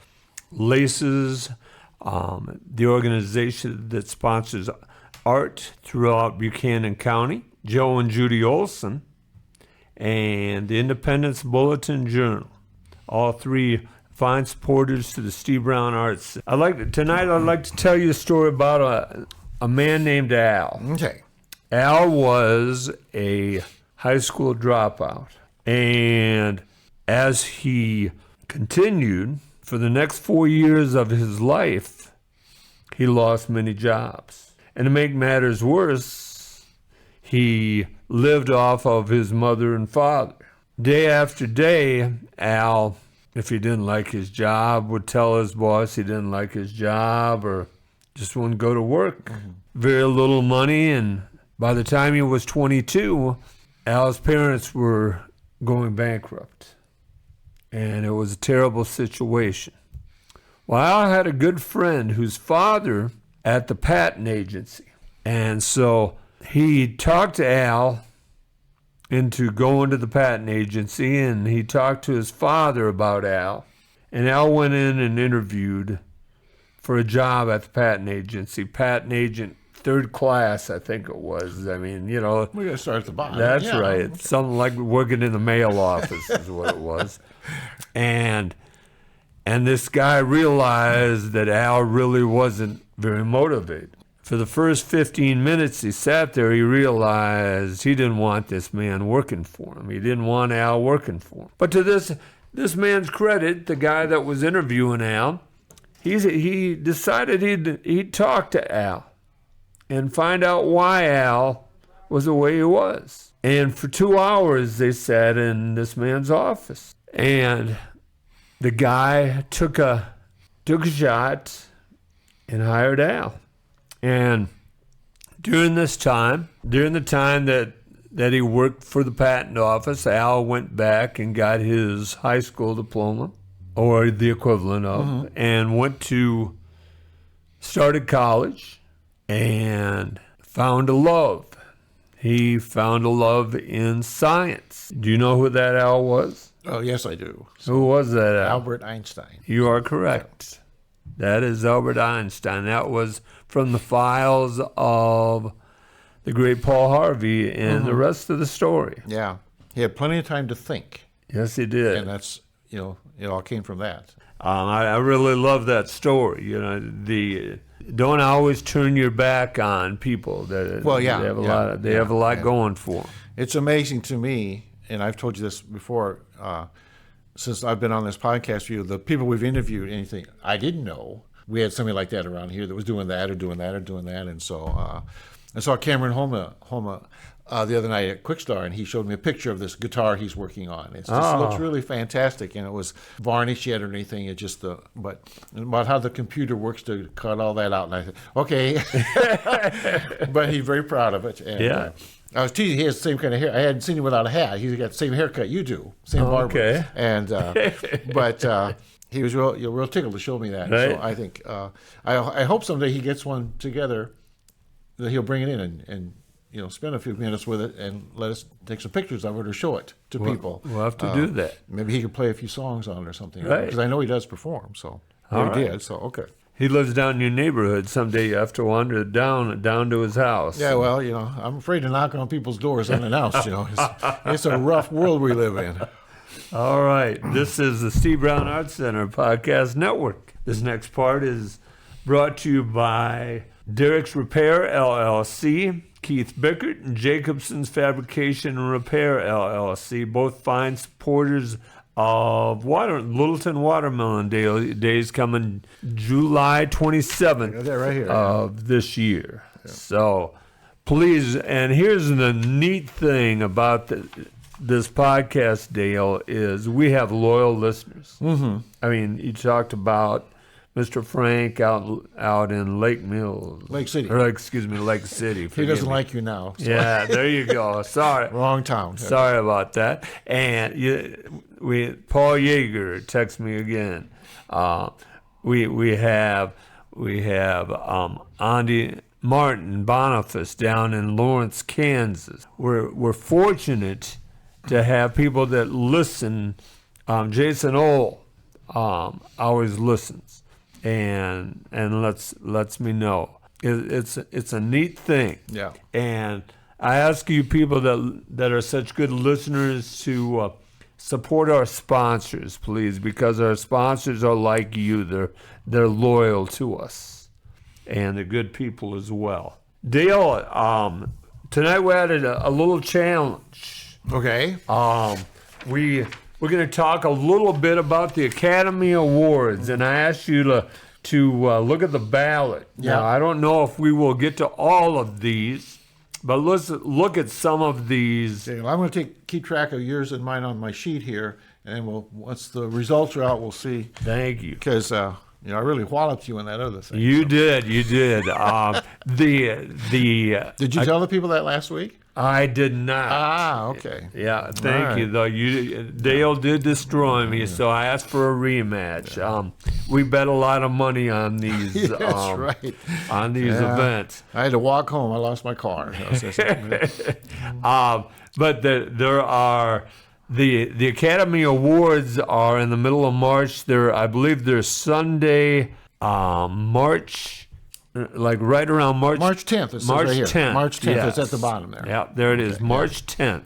Laces the organization that sponsors art throughout Buchanan County, Joe and Judy Olson, and the Independence Bulletin Journal. All three fine supporters to the Steve Brown Arts. Tonight I'd like to tell you a story about a man named Al. Okay. Al was a high school dropout, and as he continued for the next 4 years of his life, he lost many jobs. And to make matters worse, he lived off of his mother and father. Day after day, Al, if he didn't like his job, would tell his boss he didn't like his job or just wouldn't go to work. Mm-hmm. Very little money, and by the time he was 22, Al's parents were going bankrupt. And it was a terrible situation. Well, Al had a good friend whose father at the patent agency. And so he talked to Al into going to the patent agency, and he talked to his father about Al. And Al went in and interviewed for a job at the patent agency. Patent agent, third class, I think it was. I mean, you know. We're going to start at the bottom. That's right. Something like working in the mail office is what it was. And this guy realized that Al really wasn't very motivated. For the first 15 minutes he sat there, he realized he didn't want this man working for him. He didn't want Al working for him. But to this man's credit, the guy that was interviewing Al, he decided he'd talk to Al and find out why Al was the way he was. And for 2 hours they sat in this man's office. And the guy took a shot and hired Al. And during the time that he worked for the patent office, Al went back and got his high school diploma, or the equivalent of, and started college and found a love. He found a love in science. Do you know who that Al was? Oh, yes, I do. Who was that Al? Albert Einstein. You are correct. That is Albert Einstein. That was from the files of the great Paul Harvey and the rest of the story. Yeah. He had plenty of time to think. Yes, he did. And that's, it all came from that. I really love that story. Don't always turn your back on people. They have a lot going for them. It's amazing to me, and I've told you this before, since I've been on this podcast for you, the people we've interviewed, anything I didn't know. We had somebody like that around here that was doing that or doing that or doing that. And so I saw Cameron Homa the other night at Quickstar, and he showed me a picture of this guitar he's working on. It looks really fantastic, and it was varnish yet or anything. It just but about how the computer works to cut all that out. And I said, okay, but he's very proud of it. And, yeah. I was teasing. He has the same kind of hair. I hadn't seen him without a hat. He's got the same haircut you do, same barber. Okay. And but he was real tickled to show me that. Right. So I think I hope someday he gets one together that he'll bring it in and spend a few minutes with it and let us take some pictures of it or show it to people. We'll have to do that. Maybe he could play a few songs on it or something. Right. Because I know he does perform. So did. So okay. He lives down in your neighborhood. Someday you have to wander down to his house. Yeah, well, I'm afraid to knock on people's doors unannounced. It's a rough world we live in. All right. This is the Steve Brown Arts Center Podcast Network. This next part is brought to you by Derek's Repair, LLC, Keith Bickert, and Jacobson's Fabrication and Repair, LLC, both fine supporters of Littleton Watermelon Days coming July 27th right here, of this year. Yeah. So please, and here's the neat thing about this podcast, Dale, is we have loyal listeners. Mm-hmm. I mean, you talked about Mr. Frank out in Lake City. Lake City. He doesn't like you now. So. Yeah, there you go. Sorry. Wrong town. Sorry about that. And Paul Yeager texts me again. We have Andy Martin Boniface down in Lawrence, Kansas. We're fortunate to have people that listen. Jason Ohl always listens. and lets me know. It's a neat thing. Yeah. And I ask you people that are such good listeners to support our sponsors, please, because our sponsors are like you. They're loyal to us, and they're good people as well. Dale, tonight we had a little challenge. Okay. We're going to talk a little bit about the Academy Awards, and I asked you to look at the ballot. Yeah. Now, I don't know if we will get to all of these, but let's look at some of these. Okay, well, I'm going to keep track of yours and mine on my sheet here, and once the results are out, we'll see. Thank you. Because I really walloped you on that other thing. You did. Did you tell the people that last week? I did not. Ah, okay. Yeah, thank All you. right. Though Dale did destroy me, so I asked for a rematch. We bet a lot of money on these. That's right. On these events. I had to walk home. I lost my car. But there are the Academy Awards are in the middle of March. I believe they're Sunday, March. Like right around March 10th. It says March right here. 10th. March 10th. Yes. It's at the bottom there. Yeah, there it is. March 10th.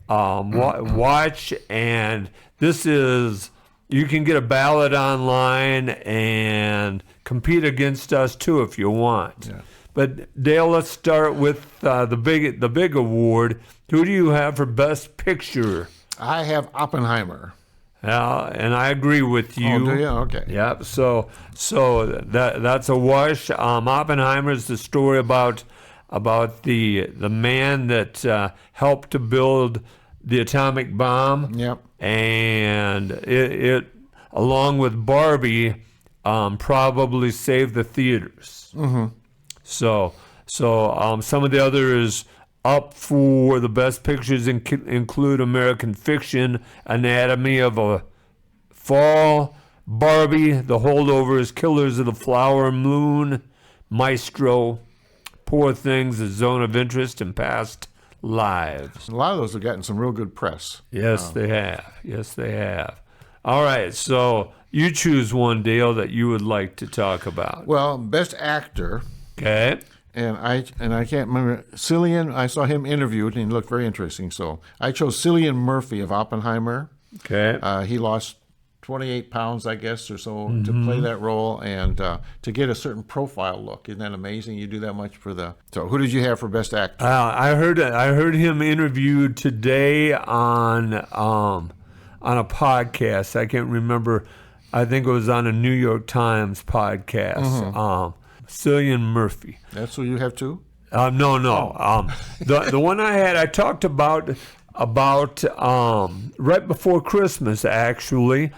Watch, and this is, you can get a ballot online and compete against us too if you want. Yeah. But Dale, let's start with the big award. Who do you have for Best Picture? I have Oppenheimer. And I agree with you. Oh, do you? Okay. Yep. So that's a wash. Oppenheimer is the story about the man that helped to build the atomic bomb. Yep. And it along with Barbie, probably saved the theaters. Mm-hmm. So some of the others up for the best pictures include American Fiction, Anatomy of a Fall, Barbie, The Holdovers, Killers of the Flower Moon, Maestro, Poor Things, The Zone of Interest, and Past Lives. A lot of those have gotten some real good press. Yes, they have. Yes, they have. All right, so you choose one, Dale, that you would like to talk about. Well, Best Actor. Okay. And I can't remember Cillian. I saw him interviewed, and he looked very interesting. So I chose Cillian Murphy of Oppenheimer. Okay. He lost 28 pounds, I guess, or so to play that role, and to get a certain profile look. Isn't that amazing? You do that much for the. So who did you have for Best Actor? I heard him interviewed today on a podcast. I can't remember. I think it was on a New York Times podcast. Cillian Murphy. That's who you have too? No. The one I talked about right before Christmas, actually.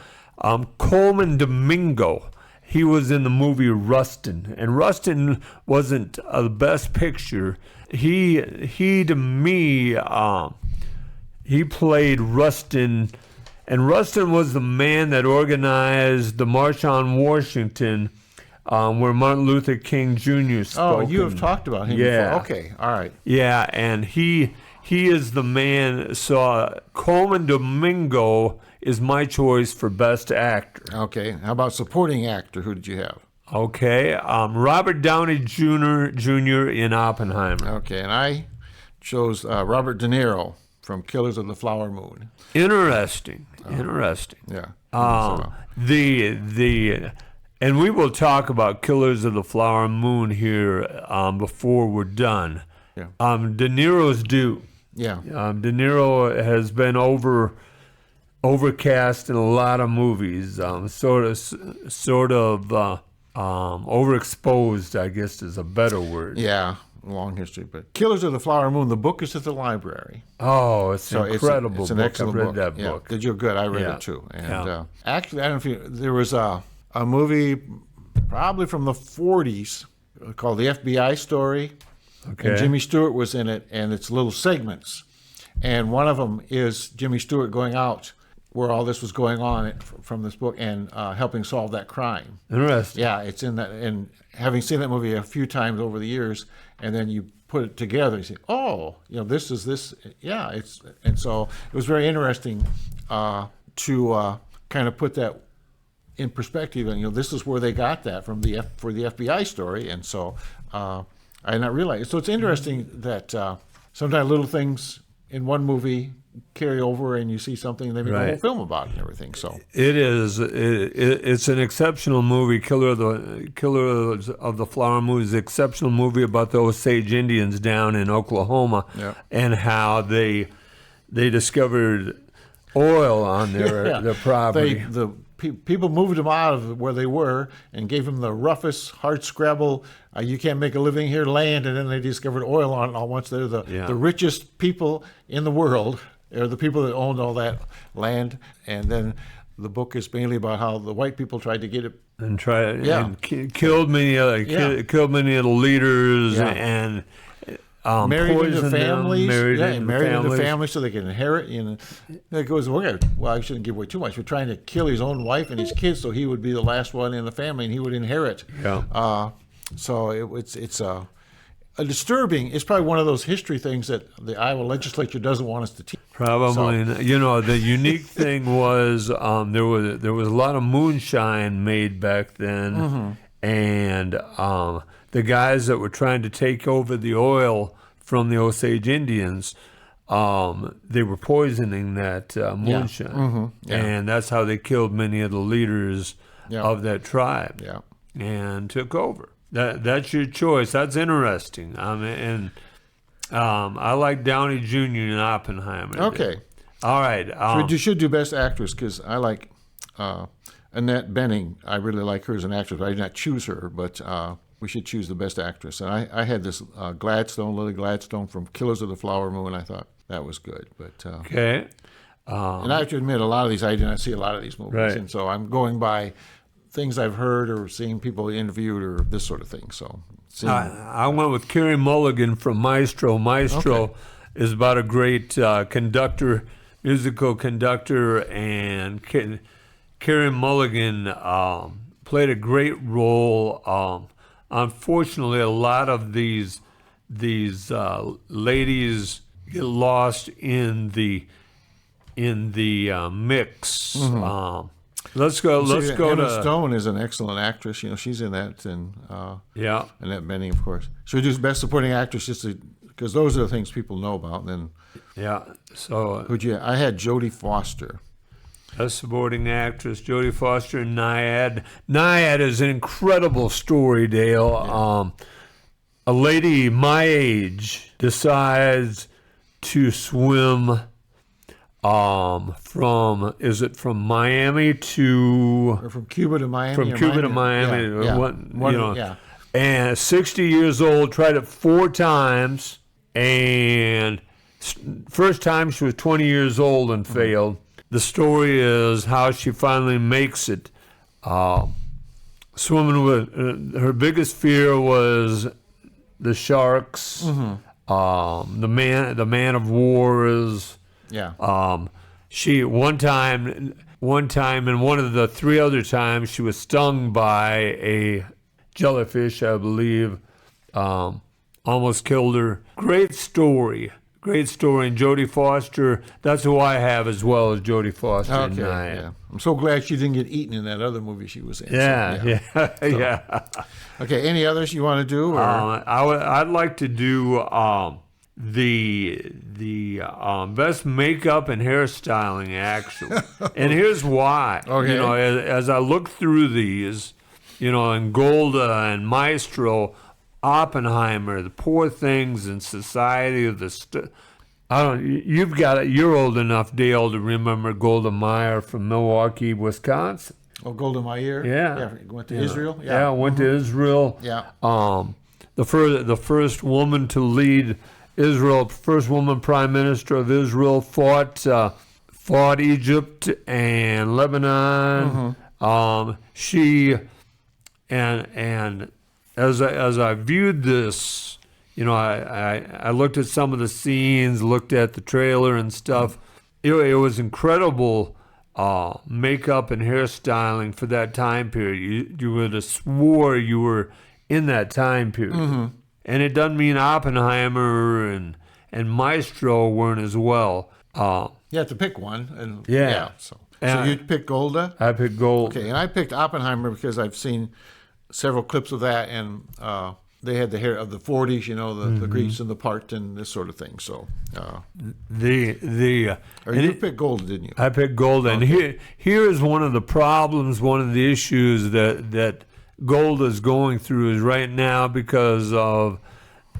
Coleman Domingo. He was in the movie Rustin, and Rustin wasn't the best picture. He to me, he played Rustin, and Rustin was the man that organized the March on Washington. Where Martin Luther King Jr. spoke. Oh, you have talked about him before. Okay, all right. Yeah, and he is the man. So Coleman Domingo is my choice for Best Actor. Okay, how about Supporting Actor? Who did you have? Okay, Robert Downey Jr. in Oppenheimer. Okay, and I chose Robert De Niro from Killers of the Flower Moon. Interesting. Yeah. And we will talk about Killers of the Flower Moon here before we're done. Yeah. De Niro's due. Yeah. De Niro has been overcast in a lot of movies. Sort of overexposed, I guess, is a better word. Yeah. Long history, but Killers of the Flower Moon. The book is at the library. Oh, it's an incredible it's an book. Excellent I read book. that Yeah. book. Did you? Good. I read it too. And actually, I don't know if there was a movie probably from the 40s called The FBI Story. Okay. And Jimmy Stewart was in it, and it's little segments. And one of them is Jimmy Stewart going out where all this was going on from this book and helping solve that crime. Interesting. Yeah, it's in that. And having seen that movie a few times over the years, and then you put it together, you say, oh, this is this. Yeah, and so it was very interesting to kind of put that in perspective, and this is where they got that from for the FBI story, and so I did not realize. So it's interesting that sometimes little things in one movie carry over, and you see something, and they make a whole film about it and everything. So it is. It's an exceptional movie. Killer of the Flower Moon is an exceptional movie about the Osage Indians down in Oklahoma, and how they discovered oil on their property. People moved them out of where they were and gave them the roughest, hard scrabble, you can't make a living here land, and then they discovered oil on it all once. They're the richest people in the world, or the people that owned all that land. And then the book is mainly about how the white people tried to get it. And killed many of the leaders, and married into families, married into families so they can inherit. It goes, well, I shouldn't give away too much. We're trying to kill his own wife and his kids, so he would be the last one in the family, and he would inherit. So it's a disturbing. It's probably one of those history things that the Iowa legislature doesn't want us to teach. Probably, the unique thing was there was a lot of moonshine made back then, and the guys that were trying to take over the oil from the Osage Indians, they were poisoning that moonshine, and that's how they killed many of the leaders of that tribe, and took over. That's your choice. That's interesting. I like Downey Jr. and Oppenheimer. Okay. All right. You should do Best Actress, because I like Annette Bening. I really like her as an actress. I did not choose her, but we should choose the Best Actress. And I had this Lily Gladstone from Killers of the Flower Moon. I thought that was good. But okay. And I have to admit, a lot of these, I did not see a lot of these movies. And so I'm going by things I've heard or seen people interviewed or this sort of thing. So I went with Carey Mulligan from Maestro. Maestro is about a great musical conductor, and Carey Mulligan played a great role. Unfortunately, a lot of these ladies get lost in the mix. Let's go Emma Stone is an excellent actress. She's in that, and Annette Bening, of course. Should we do Best Supporting Actress, just because those are the things people know about? And then So I had Jodie Foster. Best Supporting Actress, Jodie Foster in Naiad. Naiad is an incredible story, Dale. A lady my age decides to swim from Miami to... Or from Cuba to Miami? From Cuba to Miami. And 60 years old, tried it 4 times, and first time she was 20 years old and failed. The story is how she finally makes it. Swimming with... her biggest fear was the sharks, the man of wars... She one time, and one of the 3 other times, she was stung by a jellyfish, I believe. Almost killed her. Great story. And Jodie Foster, that's who I have as well as Jodie Foster. I'm so glad she didn't get eaten in that other movie she was in. Okay, any others you want to do? Or? I'd like to do the best makeup and hairstyling, actually. And here's why. As I look through these, and Golda and Maestro, Oppenheimer, The Poor Things in Society of the you're old enough, Dale, to remember Golda Meir from Milwaukee, Wisconsin. Oh, Golda Meir? Went to Israel? Went to Israel. The first woman to lead Israel, first woman prime minister of Israel, fought Egypt and Lebanon. She and as I viewed this, I looked at some of the scenes, looked at the trailer and stuff. It was incredible makeup and hairstyling for that time period. You would have swore you were in that time period. And it doesn't mean Oppenheimer and Maestro weren't as well. You have to pick one. And Yeah. So And you picked Golda? I picked Gold. Okay, and I picked Oppenheimer because I've seen several clips of that, and they had the hair of the 40s, the Greeks in the part and this sort of thing. So, You picked Golda, didn't you? I picked Gold, and here is one of the problems, one of the issues that Gold is going through is right now because of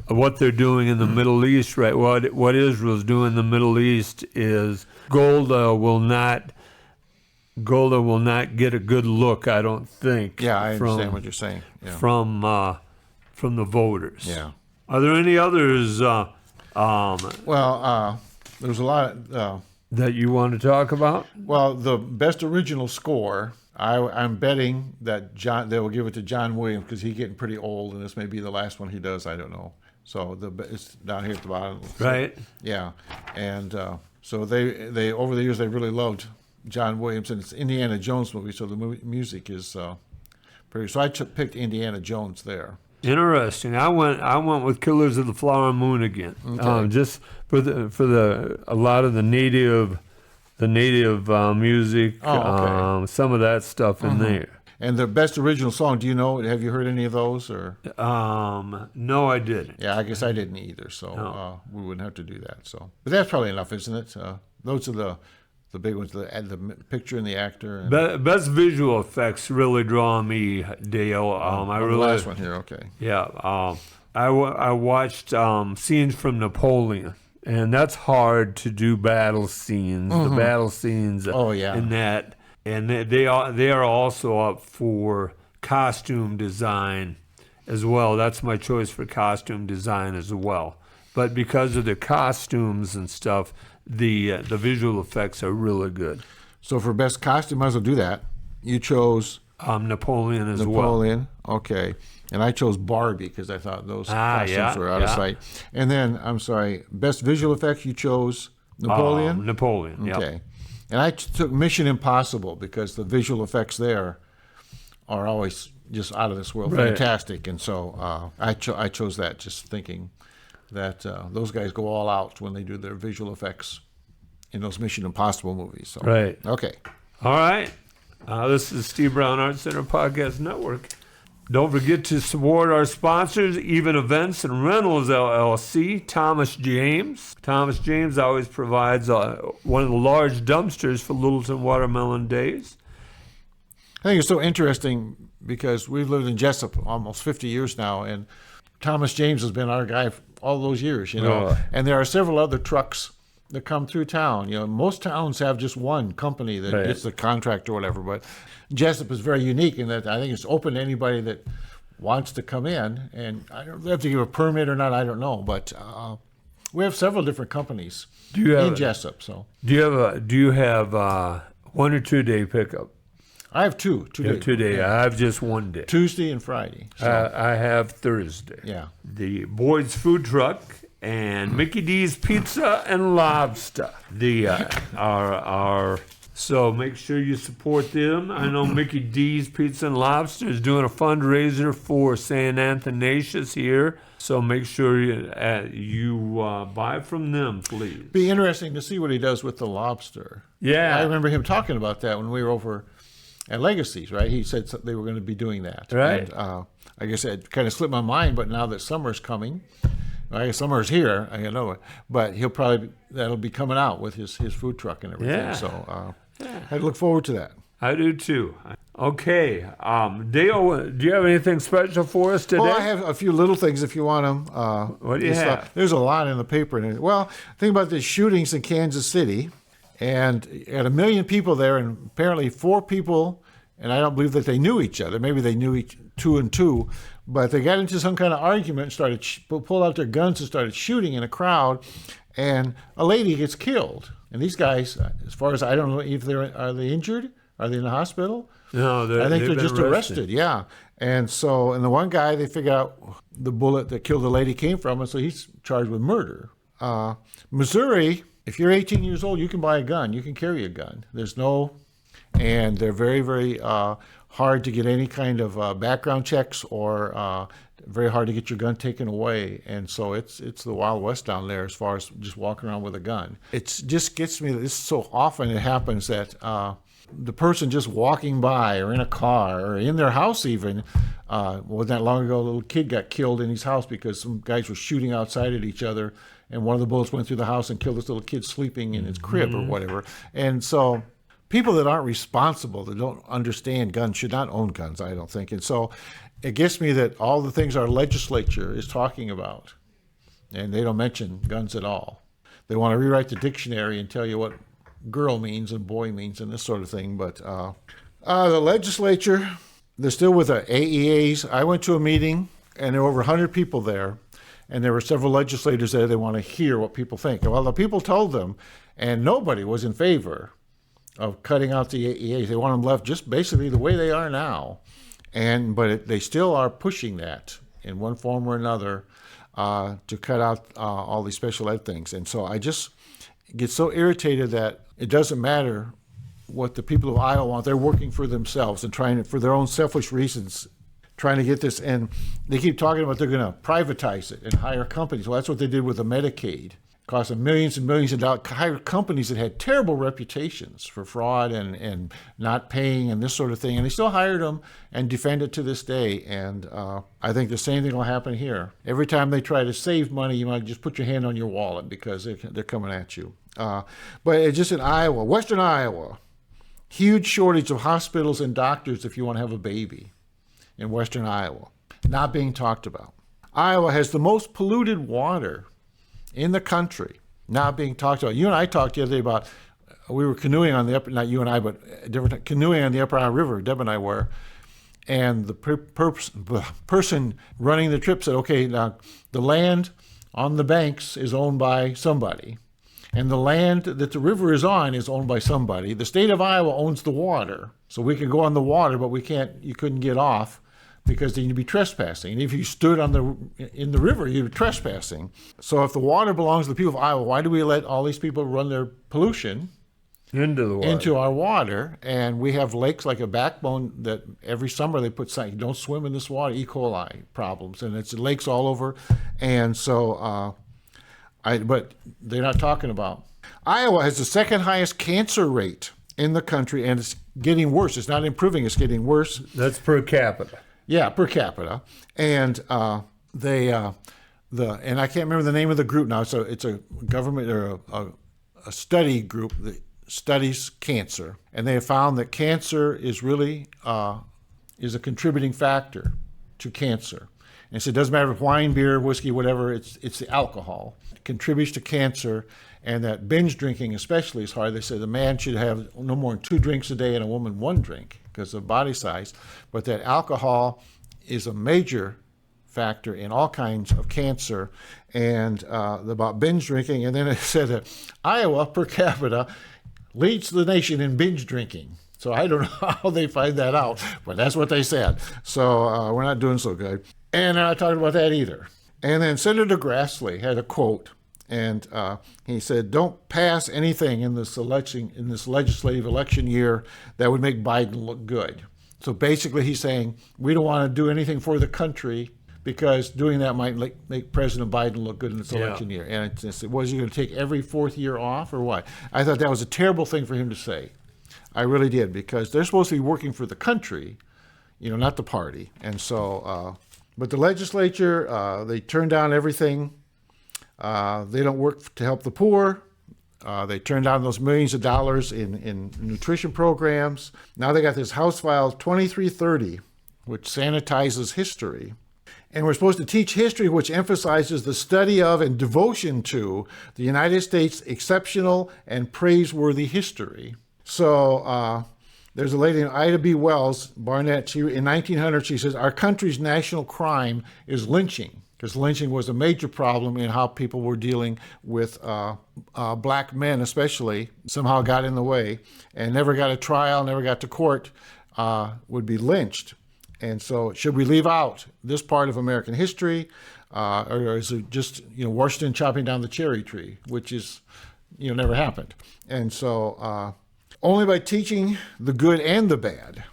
what they're doing in the Middle East. Right, what Israel's doing in the Middle East is Golda will not get a good look, I don't think. Yeah, I understand what you're saying. Yeah. From the voters. Yeah. Are there any others Well, there's a lot. that you want to talk about? Well, the best original score, I'm betting that they will give it to John Williams because he's getting pretty old, and this may be the last one he does. I don't know. So it's down here at the bottom. Right. Yeah, and so they over the years they really loved John Williams, and it's Indiana Jones movie, so the music is pretty. So I picked Indiana Jones there. Interesting. I went with Killers of the Flower Moon again. Okay. Just for a lot of the native music. Oh, okay. Some of that stuff in there. And the best original song, do you know? Have you heard any of those? Or No, I didn't. yeah, I guess I didn't either. So we wouldn't have to do that. So, but that's probably enough, isn't it? Those are the big ones: the picture and the actor. And Best visual effects really draw me, Dale. I the really last one here. Okay. Yeah. I watched scenes from Napoleon. And that's hard to do battle scenes. The battle scenes in that. And they are also up for costume design as well. That's my choice for costume design as well. But because of the costumes and stuff, the visual effects are really good. So for best costume, might as well do that. You chose Napoleon as well. Napoleon. Okay. And I chose Barbie because I thought those costumes were out of sight. And then, I'm sorry, best visual effects, you chose Napoleon? Napoleon, yeah. Okay. And I took Mission Impossible because the visual effects there are always just out of this world, fantastic. And so I chose that just thinking that those guys go all out when they do their visual effects in those Mission Impossible movies. So, right. Okay. All right. This is Steve Brown Arts Center Podcast Network. Don't forget to support our sponsors, Even Events and Rentals LLC, Thomas James. Thomas James always provides one of the large dumpsters for Littleton Watermelon Days. I think it's so interesting because we've lived in Jesup almost 50 years now, and Thomas James has been our guy for all those years, And there are several other trucks that come through town. Most towns have just one company that gets the contract or whatever, but Jesup is very unique in that I think it's open to anybody that wants to come in, and I don't they have to give a permit or not, I don't know, but we have several different companies in Jesup. So do you have 1 or 2 day pickup? I have two. 2 day. I have just 1 day. Tuesday and Friday. So. I have Thursday. Yeah. The Boyd's Food Truck and Mickey D's Pizza and Lobster. So make sure you support them. I know Mickey D's Pizza and Lobster is doing a fundraiser for St. Athanasius here. So make sure you buy from them, please. Be interesting to see what he does with the lobster. Yeah. I remember him talking about that when we were over at Legacies, right? He said they were going to be doing that. Right. And, I guess it kind of slipped my mind, but now that summer's coming, I guess summer's here, I know it, but that'll be coming out with his food truck and everything. Yeah. So I look forward to that. I do too. Okay. Dale, do you have anything special for us today? Well, I have a few little things if you want them. What do you have? There's a lot in the paper. Well, think about the shootings in Kansas City, and had 1 million people there, and apparently 4 people, and I don't believe that they knew each other. Maybe they knew each 2 and 2, but they got into some kind of argument and started pulled out their guns and started shooting in a crowd, and a lady gets killed. And these guys, as far as I don't know, if are they injured? Are they in the hospital? No, I think they're just arrested. Yeah. And the one guy, they figure out the bullet that killed the lady came from, and so he's charged with murder. Missouri, if you're 18 years old, you can buy a gun. You can carry a gun. There's no and they're very, very hard to get any kind of background checks, or very hard to get your gun taken away. And so it's the Wild West down there as far as just walking around with a gun. It just gets me that this so often it happens that the person just walking by or in a car or in their house even, wasn't that long ago, a little kid got killed in his house because some guys were shooting outside at each other, and one of the bullets went through the house and killed this little kid sleeping in his crib or whatever. And so people that aren't responsible, that don't understand guns, should not own guns, I don't think. And so it gets me that all the things our legislature is talking about, and they don't mention guns at all. They want to rewrite the dictionary and tell you what girl means and boy means and this sort of thing. But the legislature, they're still with the AEAs. I went to a meeting, and there were over 100 people there, and there were several legislators there. They want to hear what people think. Well, the people told them, and nobody was in favor of cutting out the AEAs. They want them left just basically the way they are now. But they still are pushing that in one form or another to cut out all these special ed things. And so I just get so irritated that it doesn't matter what the people of Iowa want. They're working for themselves and trying to, for their own selfish reasons, trying to get this. And they keep talking about they're going to privatize it and hire companies. Well, that's what they did with the Medicaid. Cost them millions and millions of dollars, hired companies that had terrible reputations for fraud and not paying and this sort of thing. And they still hired them and defend it to this day. And I think the same thing will happen here. Every time they try to save money, you might just put your hand on your wallet because they're coming at you. But it's just in Iowa, western Iowa, huge shortage of hospitals and doctors if you want to have a baby in western Iowa. Not being talked about. Iowa has the most polluted water in the country, not being talked about. You and I talked the other day about, we were canoeing on the upper, not you and I, but canoeing on the Upper Iowa River, Deb and I were, and the person running the trip said, okay, now the land on the banks is owned by somebody, and the land that the river is on is owned by somebody. The state of Iowa owns the water, so we could go on the water, but you couldn't get off, because then you'd be trespassing. And if you stood in the river, you'd be trespassing. So if the water belongs to the people of Iowa, why do we let all these people run their pollution into our water? And we have lakes like a backbone that every summer they put signs, don't swim in this water, E. coli problems. And it's lakes all over. And so, but they're not talking about. Iowa has the second highest cancer rate in the country, and it's getting worse. It's not improving, it's getting worse. That's per capita. Yeah, per capita. And and I can't remember the name of the group now. So it's a government or a study group that studies cancer. And they have found that cancer is really is a contributing factor to cancer. And so it doesn't matter if wine, beer, whiskey, whatever, it's the alcohol. It contributes to cancer. And that binge drinking especially is hard. They say the man should have no more than 2 drinks a day and a woman 1 drink because of body size. But that alcohol is a major factor in all kinds of cancer, and about binge drinking. And then it said that Iowa per capita leads the nation in binge drinking. So I don't know how they find that out, but that's what they said. So we're not doing so good. And I talked about that either. And then Senator Grassley had a quote. And he said, "Don't pass anything in this legislative election year that would make Biden look good." So basically, he's saying we don't want to do anything for the country because doing that might make President Biden look good in this election year. And was he going to take every 4th year off or what? I thought that was a terrible thing for him to say. I really did, because they're supposed to be working for the country, not the party. And so, but the legislature, they turned down everything. They don't work to help the poor. They turned down those millions of dollars in nutrition programs. Now they got this House File 2330, which sanitizes history. And we're supposed to teach history, which emphasizes the study of and devotion to the United States' exceptional and praiseworthy history. So there's a lady named Ida B. Wells Barnett. In 1900, she says, our country's national crime is lynching. Because lynching was a major problem in how people were dealing with black men, especially, somehow got in the way and never got a trial, never got to court, would be lynched. And so should we leave out this part of American history, or is it just, Washington chopping down the cherry tree, which is, never happened. And so, Only by teaching the good and the bad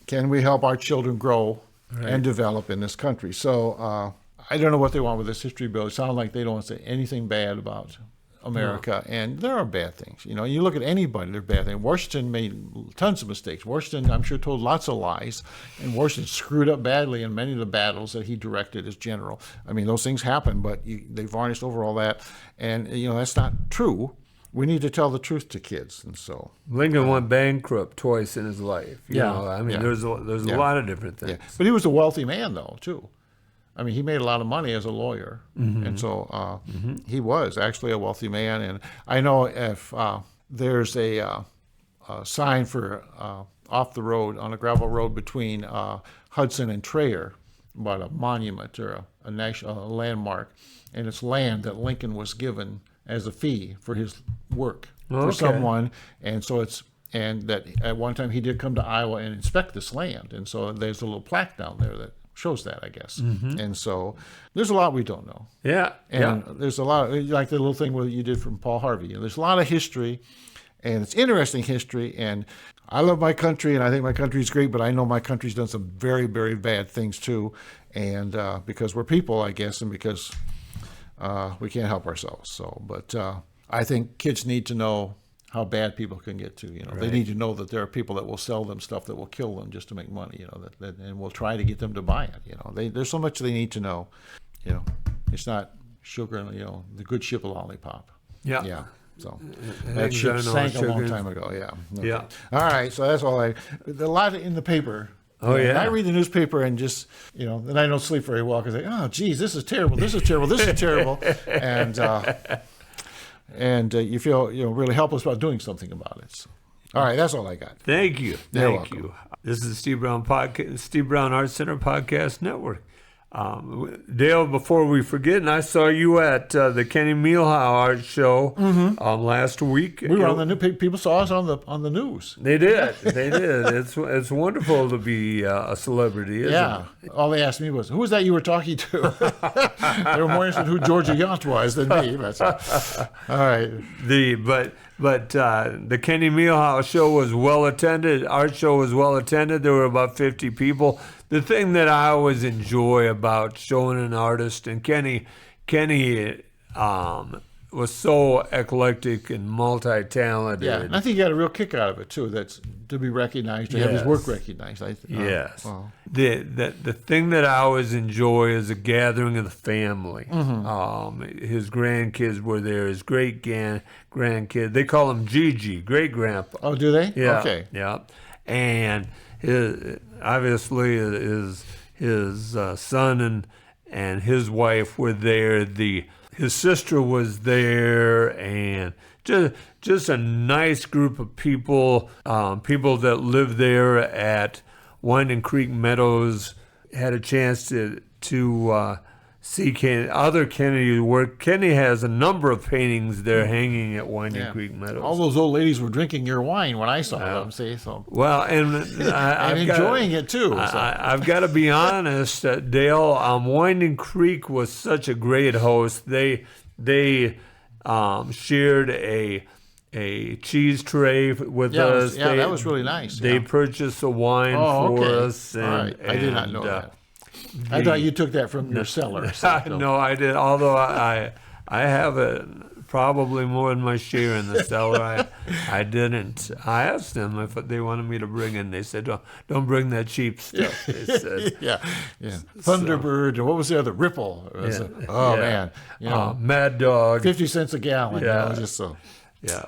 can we help our children grow and develop in this country. So I don't know what they want with this history bill. It sounds like they don't want to say anything bad about America, and there are bad things. You know, you look at anybody, there are bad things. Washington made tons of mistakes. Washington, I'm sure, told lots of lies, and Washington screwed up badly in many of the battles that he directed as general. I mean, those things happen, but they varnished over all that, and that's not true. We need to tell the truth to kids, and so Lincoln went bankrupt twice in his life. You know, I mean, there's a lot of different things. Yeah. But he was a wealthy man, though, too. I mean, he made a lot of money as a lawyer, and so he was actually a wealthy man. And I know if there's a sign for off the road, on a gravel road between Hudson and Traer, about a monument or a national landmark, and it's land that Lincoln was given as a fee for his work for someone, and so and that at one time he did come to Iowa and inspect this land, and so there's a little plaque down there that shows that, I guess. And so there's a lot we don't know. Yeah. And there's a lot, like the little thing what you did from Paul Harvey. There's a lot of history, and it's interesting history. And I love my country, and I think my country's great, but I know my country's done some very, very bad things too. And because we're people, I guess, and because we can't help ourselves. So, but I think kids need to know how bad people can get to. They need to know that there are people that will sell them stuff that will kill them just to make money. And we'll try to get them to buy it. There's so much they need to know. It's not sugar and the good ship of lollipop. Yeah. So that ship sank a long time ago. Yeah. Yeah. All right. So that's all a lot in the paper. Oh, yeah. I read the newspaper and just, then I don't sleep very well because I say, oh, geez, this is terrible. This is terrible. This is terrible. And you feel really helpless about doing something about it. So, all right, that's all I got. Thank you. You're Thank you. This is the Steve Brown Arts Center Podcast Network. Dale, before we forget, and I saw you at the Kenny Mielhow Art Show last week. We were on the news. People saw us on the news. They did. They did. It's wonderful to be a celebrity, isn't it? All they asked me was, who was that you were talking to? They were more interested in who Georgia Yount was than me. All right. But the Kenny Mielhow show was well attended. Art show was well attended. There were about 50 people. The thing that I always enjoy about showing an artist, and Kenny was so eclectic and multi-talented. Yeah, and I think he got a real kick out of it too. That's to be recognized, to have his work recognized. Yes. The thing that I always enjoy is a gathering of the family. His grandkids were there. His great grandkids. They call him Gigi, great grandpa. Oh, do they? Yeah. Okay. Yeah, and obviously his son and his wife were there. His sister was there, and just a nice group of people. People that live there at Winding Creek Meadows had a chance to see other Kennedy's work. Kenny has a number of paintings there hanging at Winding Creek Meadows. All those old ladies were drinking your wine when I saw them. See, so well, and I'm enjoying it too. So. I've got to be honest, Dale. Winding Creek was such a great host. They shared a cheese tray with us. Yeah, that was really nice. They purchased a wine for us. And, all right. I did not know that. I thought you took that from your cellar. No, I did. Although I have probably more than my share in the cellar. I didn't. I asked them if they wanted me to bring it. They said, "Don't bring that cheap stuff." They said, yeah. Thunderbird. And what was the other? Ripple. Man. Mad Dog. 50 cents a gallon. Yeah. Just so. Yeah.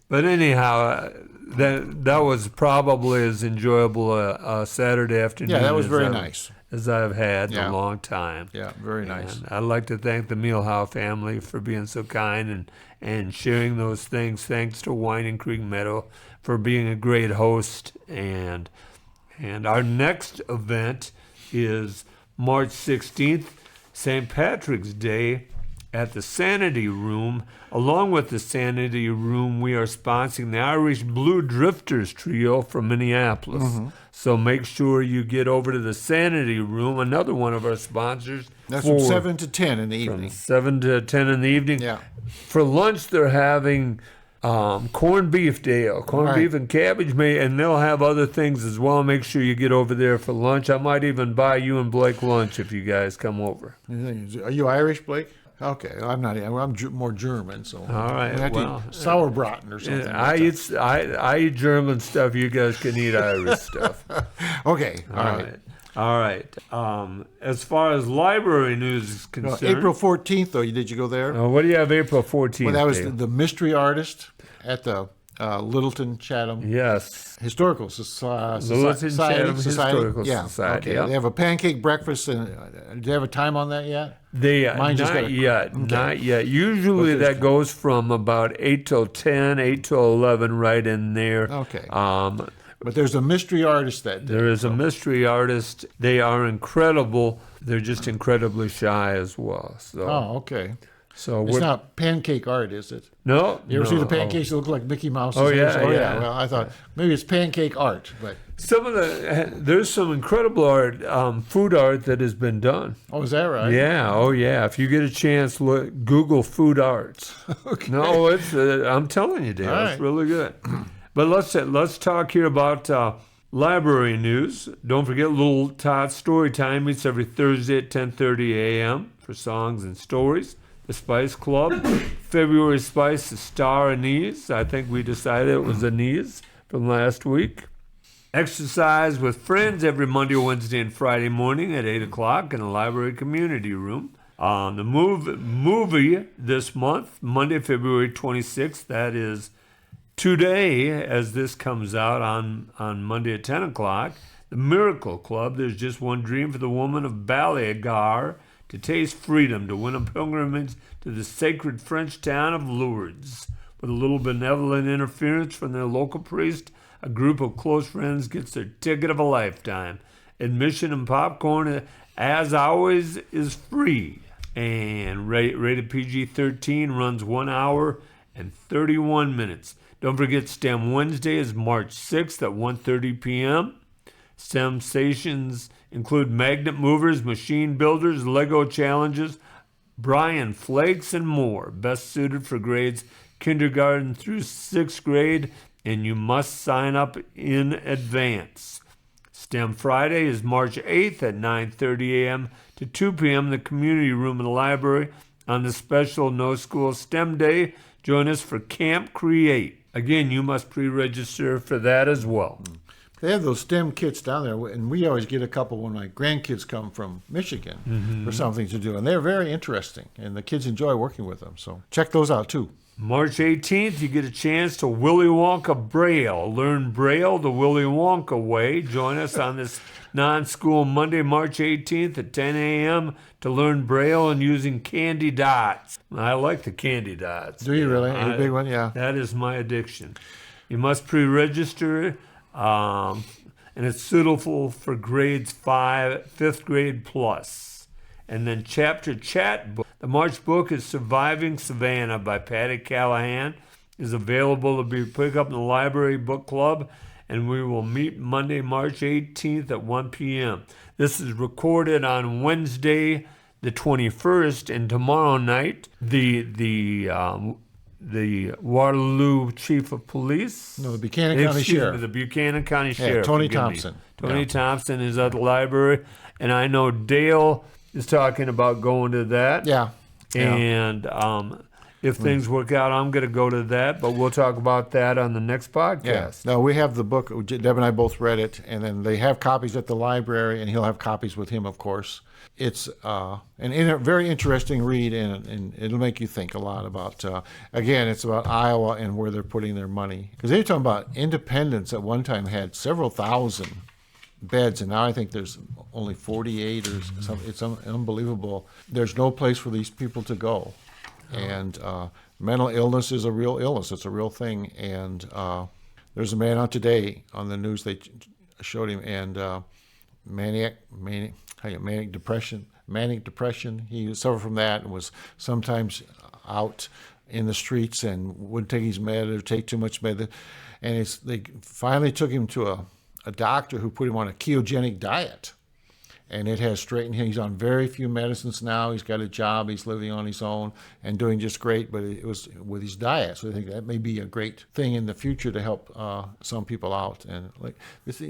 But anyhow, that was probably as enjoyable a Saturday afternoon. Yeah, that was very nice. As I've had in a long time. Yeah, very nice. And I'd like to thank the Mielhow family for being so kind and sharing those things. Thanks to Winding Creek Meadow for being a great host. And our next event is March 16th, St. Patrick's Day, at the Sanity Room. Along with the Sanity Room, we are sponsoring the Irish Blue Drifters Trio from Minneapolis. So make sure you get over to the Sanity Room, another one of our sponsors. That's from 7 to 10 in the evening. From 7 to 10 in the evening. Yeah. For lunch, they're having corned beef, Dale. Corned beef and cabbage, and they'll have other things as well. Make sure you get over there for lunch. I might even buy you and Blake lunch if you guys come over. Are you Irish, Blake? Okay, I'm not. I'm more German, so all right. I have to eat sauerbraten or something. I eat German stuff. You guys can eat Irish stuff. Okay, all right. As far as library news is concerned, April 14th, though, did you go there? What do you have April 14th? Well, that was the mystery artist at the Littleton Chatham. Yes. Historical Littleton Chatham Historical Society. Okay. They have a pancake breakfast, and do they have a time on that yet? Not yet. Usually that goes from about 8 till 10, 8 till 11, right in there. Okay. But there's a mystery artist that day. There is a mystery artist. They are incredible. They're just incredibly shy as well. So. Oh, okay. So it's not pancake art, is it? No. You ever see the pancakes that look like Mickey Mouse? Oh, yeah. Well, I thought maybe it's pancake art, but there's some incredible art, food art that has been done. Oh, is that right? Yeah. Oh, yeah. If you get a chance, Google food arts. Okay. No, it's. I'm telling you, Dale, it's really good. But let's talk here about library news. Don't forget Little Tot Story Time meets every Thursday at 10:30 a.m. for songs and stories. The Spice Club. February Spice is Star Anise. I think we decided it was Anise from last week. Exercise with friends every Monday, Wednesday, and Friday morning at 8 o'clock in the library community room. The movie this month, Monday, February 26th, that is today as this comes out on Monday at 10 o'clock. The Miracle Club, There's Just One Dream for the Woman of Balagar, to taste freedom, to win a pilgrimage to the sacred French town of Lourdes. With a little benevolent interference from their local priest, a group of close friends gets their ticket of a lifetime. Admission and popcorn, as always, is free. And rated PG-13, runs 1 hour and 31 minutes. Don't forget STEM Wednesday is March 6th at 1:30 p.m. STEM stations include magnet movers, machine builders, Lego challenges, Brian Flakes, and more. Best suited for grades kindergarten through 6th grade, and you must sign up in advance. STEM Friday is March 8th at 9:30 a.m. to 2 p.m. in the community room of the library. On the special No School STEM Day, join us for Camp Create. Again, you must pre-register for that as well. They have those STEM kits down there, and we always get a couple when my grandkids come from Michigan for something to do, and they're very interesting, and the kids enjoy working with them. So check those out too. March 18th, you get a chance to Willy Wonka Braille. Learn Braille the Willy Wonka way. Join us on this non-school Monday, March 18th at 10 a.m. to learn Braille and using candy dots. I like the candy dots. Do you really? A big one, yeah. That is my addiction. You must pre-register, and it's suitable for grades 5th grade plus. And then chapter chat book. The March book is Surviving Savannah by Patty Callahan. Is available to be picked up in the library book club, and we will meet Monday, March 18th at 1 p.m. This is recorded on Wednesday, the 21st, and tomorrow night, the Waterloo Chief of Police. No, the Buchanan County Sheriff. The Buchanan County Sheriff. Tony Thompson. Tony Thompson is at the library, and I know Dale is talking about going to that. Yeah. And if things work out, I'm going to go to that, but we'll talk about that on the next podcast. Yeah. No, we have the book. Deb and I both read it, and then they have copies at the library, and he'll have copies with him, of course. It's a very interesting read, and it'll make you think a lot about, again, it's about Iowa and where they're putting their money. Because they were talking about Independence at one time had several thousand beds, and now I think there's only 48 or something. It's unbelievable. There's no place for these people to go. And mental illness is a real illness. It's a real thing. And there's a man on today on the news, they showed him, and manic depression. He suffered from that and was sometimes out in the streets and wouldn't take his med or take too much med. And they finally took him to a doctor who put him on a ketogenic diet. and it has straightened him. He's on very few medicines now. He's got a job. He's living on his own and doing just great. But it was with his diet, so I think that may be a great thing in the future to help some people out. And like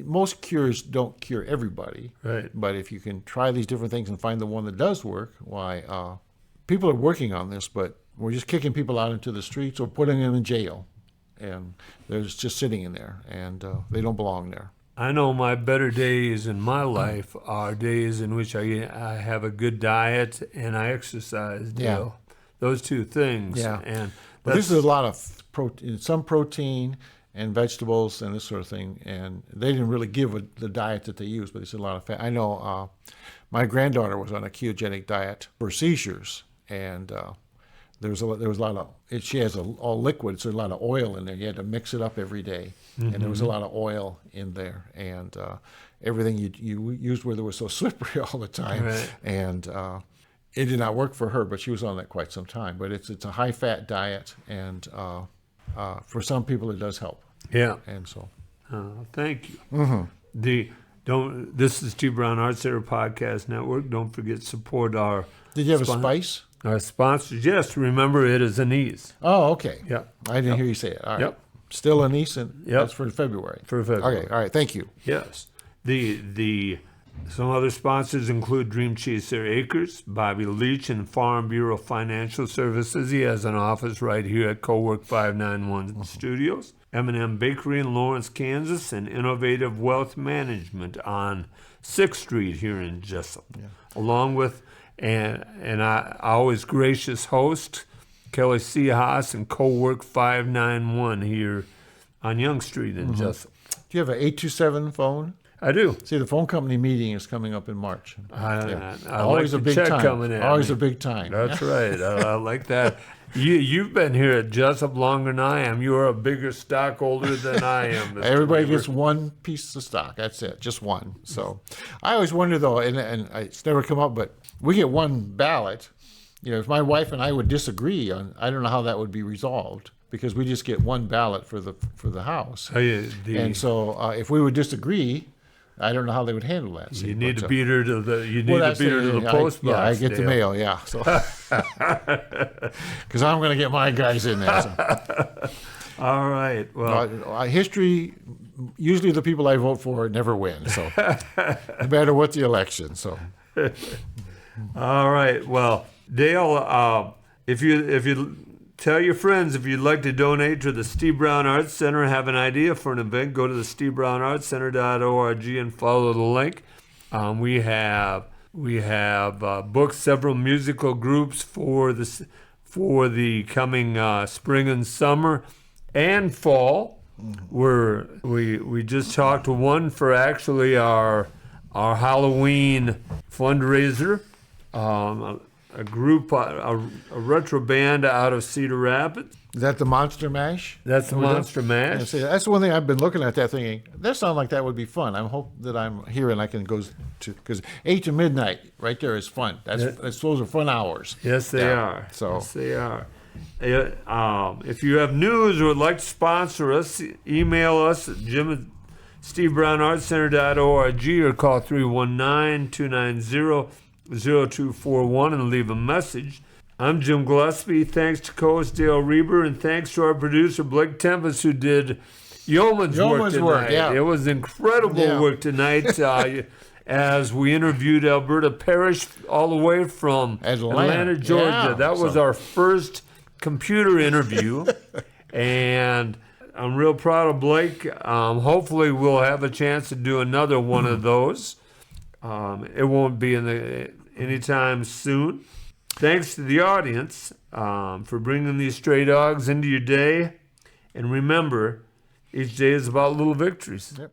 most cures don't cure everybody, Right. but if you can try these different things and find the one that does work, why people are working on this, but we're just kicking people out into the streets or putting them in jail, and they're just sitting in there, and they don't belong there. I know my better days in my life are days in which I have a good diet and I exercise, Dale. Those two things. Yeah. And But this is a lot of some protein and vegetables and this sort of thing, and they didn't really give the diet that they use, but it's a lot of fat. I know my granddaughter was on a ketogenic diet for seizures, and there was a lot of she has all liquid, so a lot of oil in there. You had to mix it up every day, and there was a lot of oil in there, and everything you used with it was so slippery all the time, Right. and it did not work for her. But she was on that quite some time. But it's a high fat diet, and for some people it does help. yeah. And so Thank you. This is T. Brown Arts Center Podcast Network. Don't forget to support our did you have a spice? Our sponsors. Yes, remember it is anise. Oh, okay. Yeah. I didn't hear you say it. All right. Yep. Still anise, and Yep. that's for February. For February. Okay. All right. Thank you. Yes. Some other sponsors include Dream Chaser Acres, Bobby Leach, and Farm Bureau Financial Services. He has an office right here at Cowork 591 Studios. M&M Bakery in Lawrence, Kansas, and Innovative Wealth Management on 6th Street here in Jesup. Yeah. Along with and I always gracious host, Kelly C. Haas and Cowork 591 here on Young Street in Jesup. Do you have an 827 phone? I do. See, the phone company meeting is coming up in March. I Always like a the big check time. coming in. Always a big time. That's right. I like that. You've been here at Jesup longer than I am. You are a bigger stockholder than I am. Mr. Everybody Rueber. gets one piece of stock. That's it, just one. So I always wonder, though, and it's never come up, but we get one ballot. You know, if my wife and I would disagree on, I don't know how that would be resolved, because we just get one ballot for the House. And so if we would disagree, I don't know how they would handle that. You need to beat her to the post box. Yeah, I get the Dale. mail. Yeah, so because I'm going to get my guys in there. So. All right. Well, History, usually the people I vote for never win. So no matter what the election. So all right. Well, Dale, if you tell your friends if you'd like to donate to the Steve Brown Arts Center, have an idea for an event, go to the SteveBrownArtsCenter.org and follow the link. We have booked several musical groups for the coming spring and summer and fall. We just talked to one for actually our Halloween fundraiser. A group, a retro band out of Cedar Rapids. is that the Monster Mash? That's the Monster Yeah, Mash. see, that's one thing I've been looking at that thinking, that sounds like that would be fun. I hope that I'm here and I can go to, because 8 to midnight right there is fun. Those are fun hours. Yes, they are. So Yes, they are. If you have news or would like to sponsor us, email us at jim@stevebrownartscenter.org or call 319-290-0241 and leave a message. I'm Jim Gillespie. Thanks to co-host Dale Rueber, and thanks to our producer Blake Tempus, who did yeoman's work tonight. yeah. It was incredible work tonight as we interviewed Alberta Parish all the way from Atlanta, Georgia. Yeah. That was our first computer interview, and I'm real proud of Blake. Hopefully we'll have a chance to do another one of those. It won't be anytime soon. Thanks to the audience for bringing these stray dogs into your day. And remember, each day is about little victories. Yep.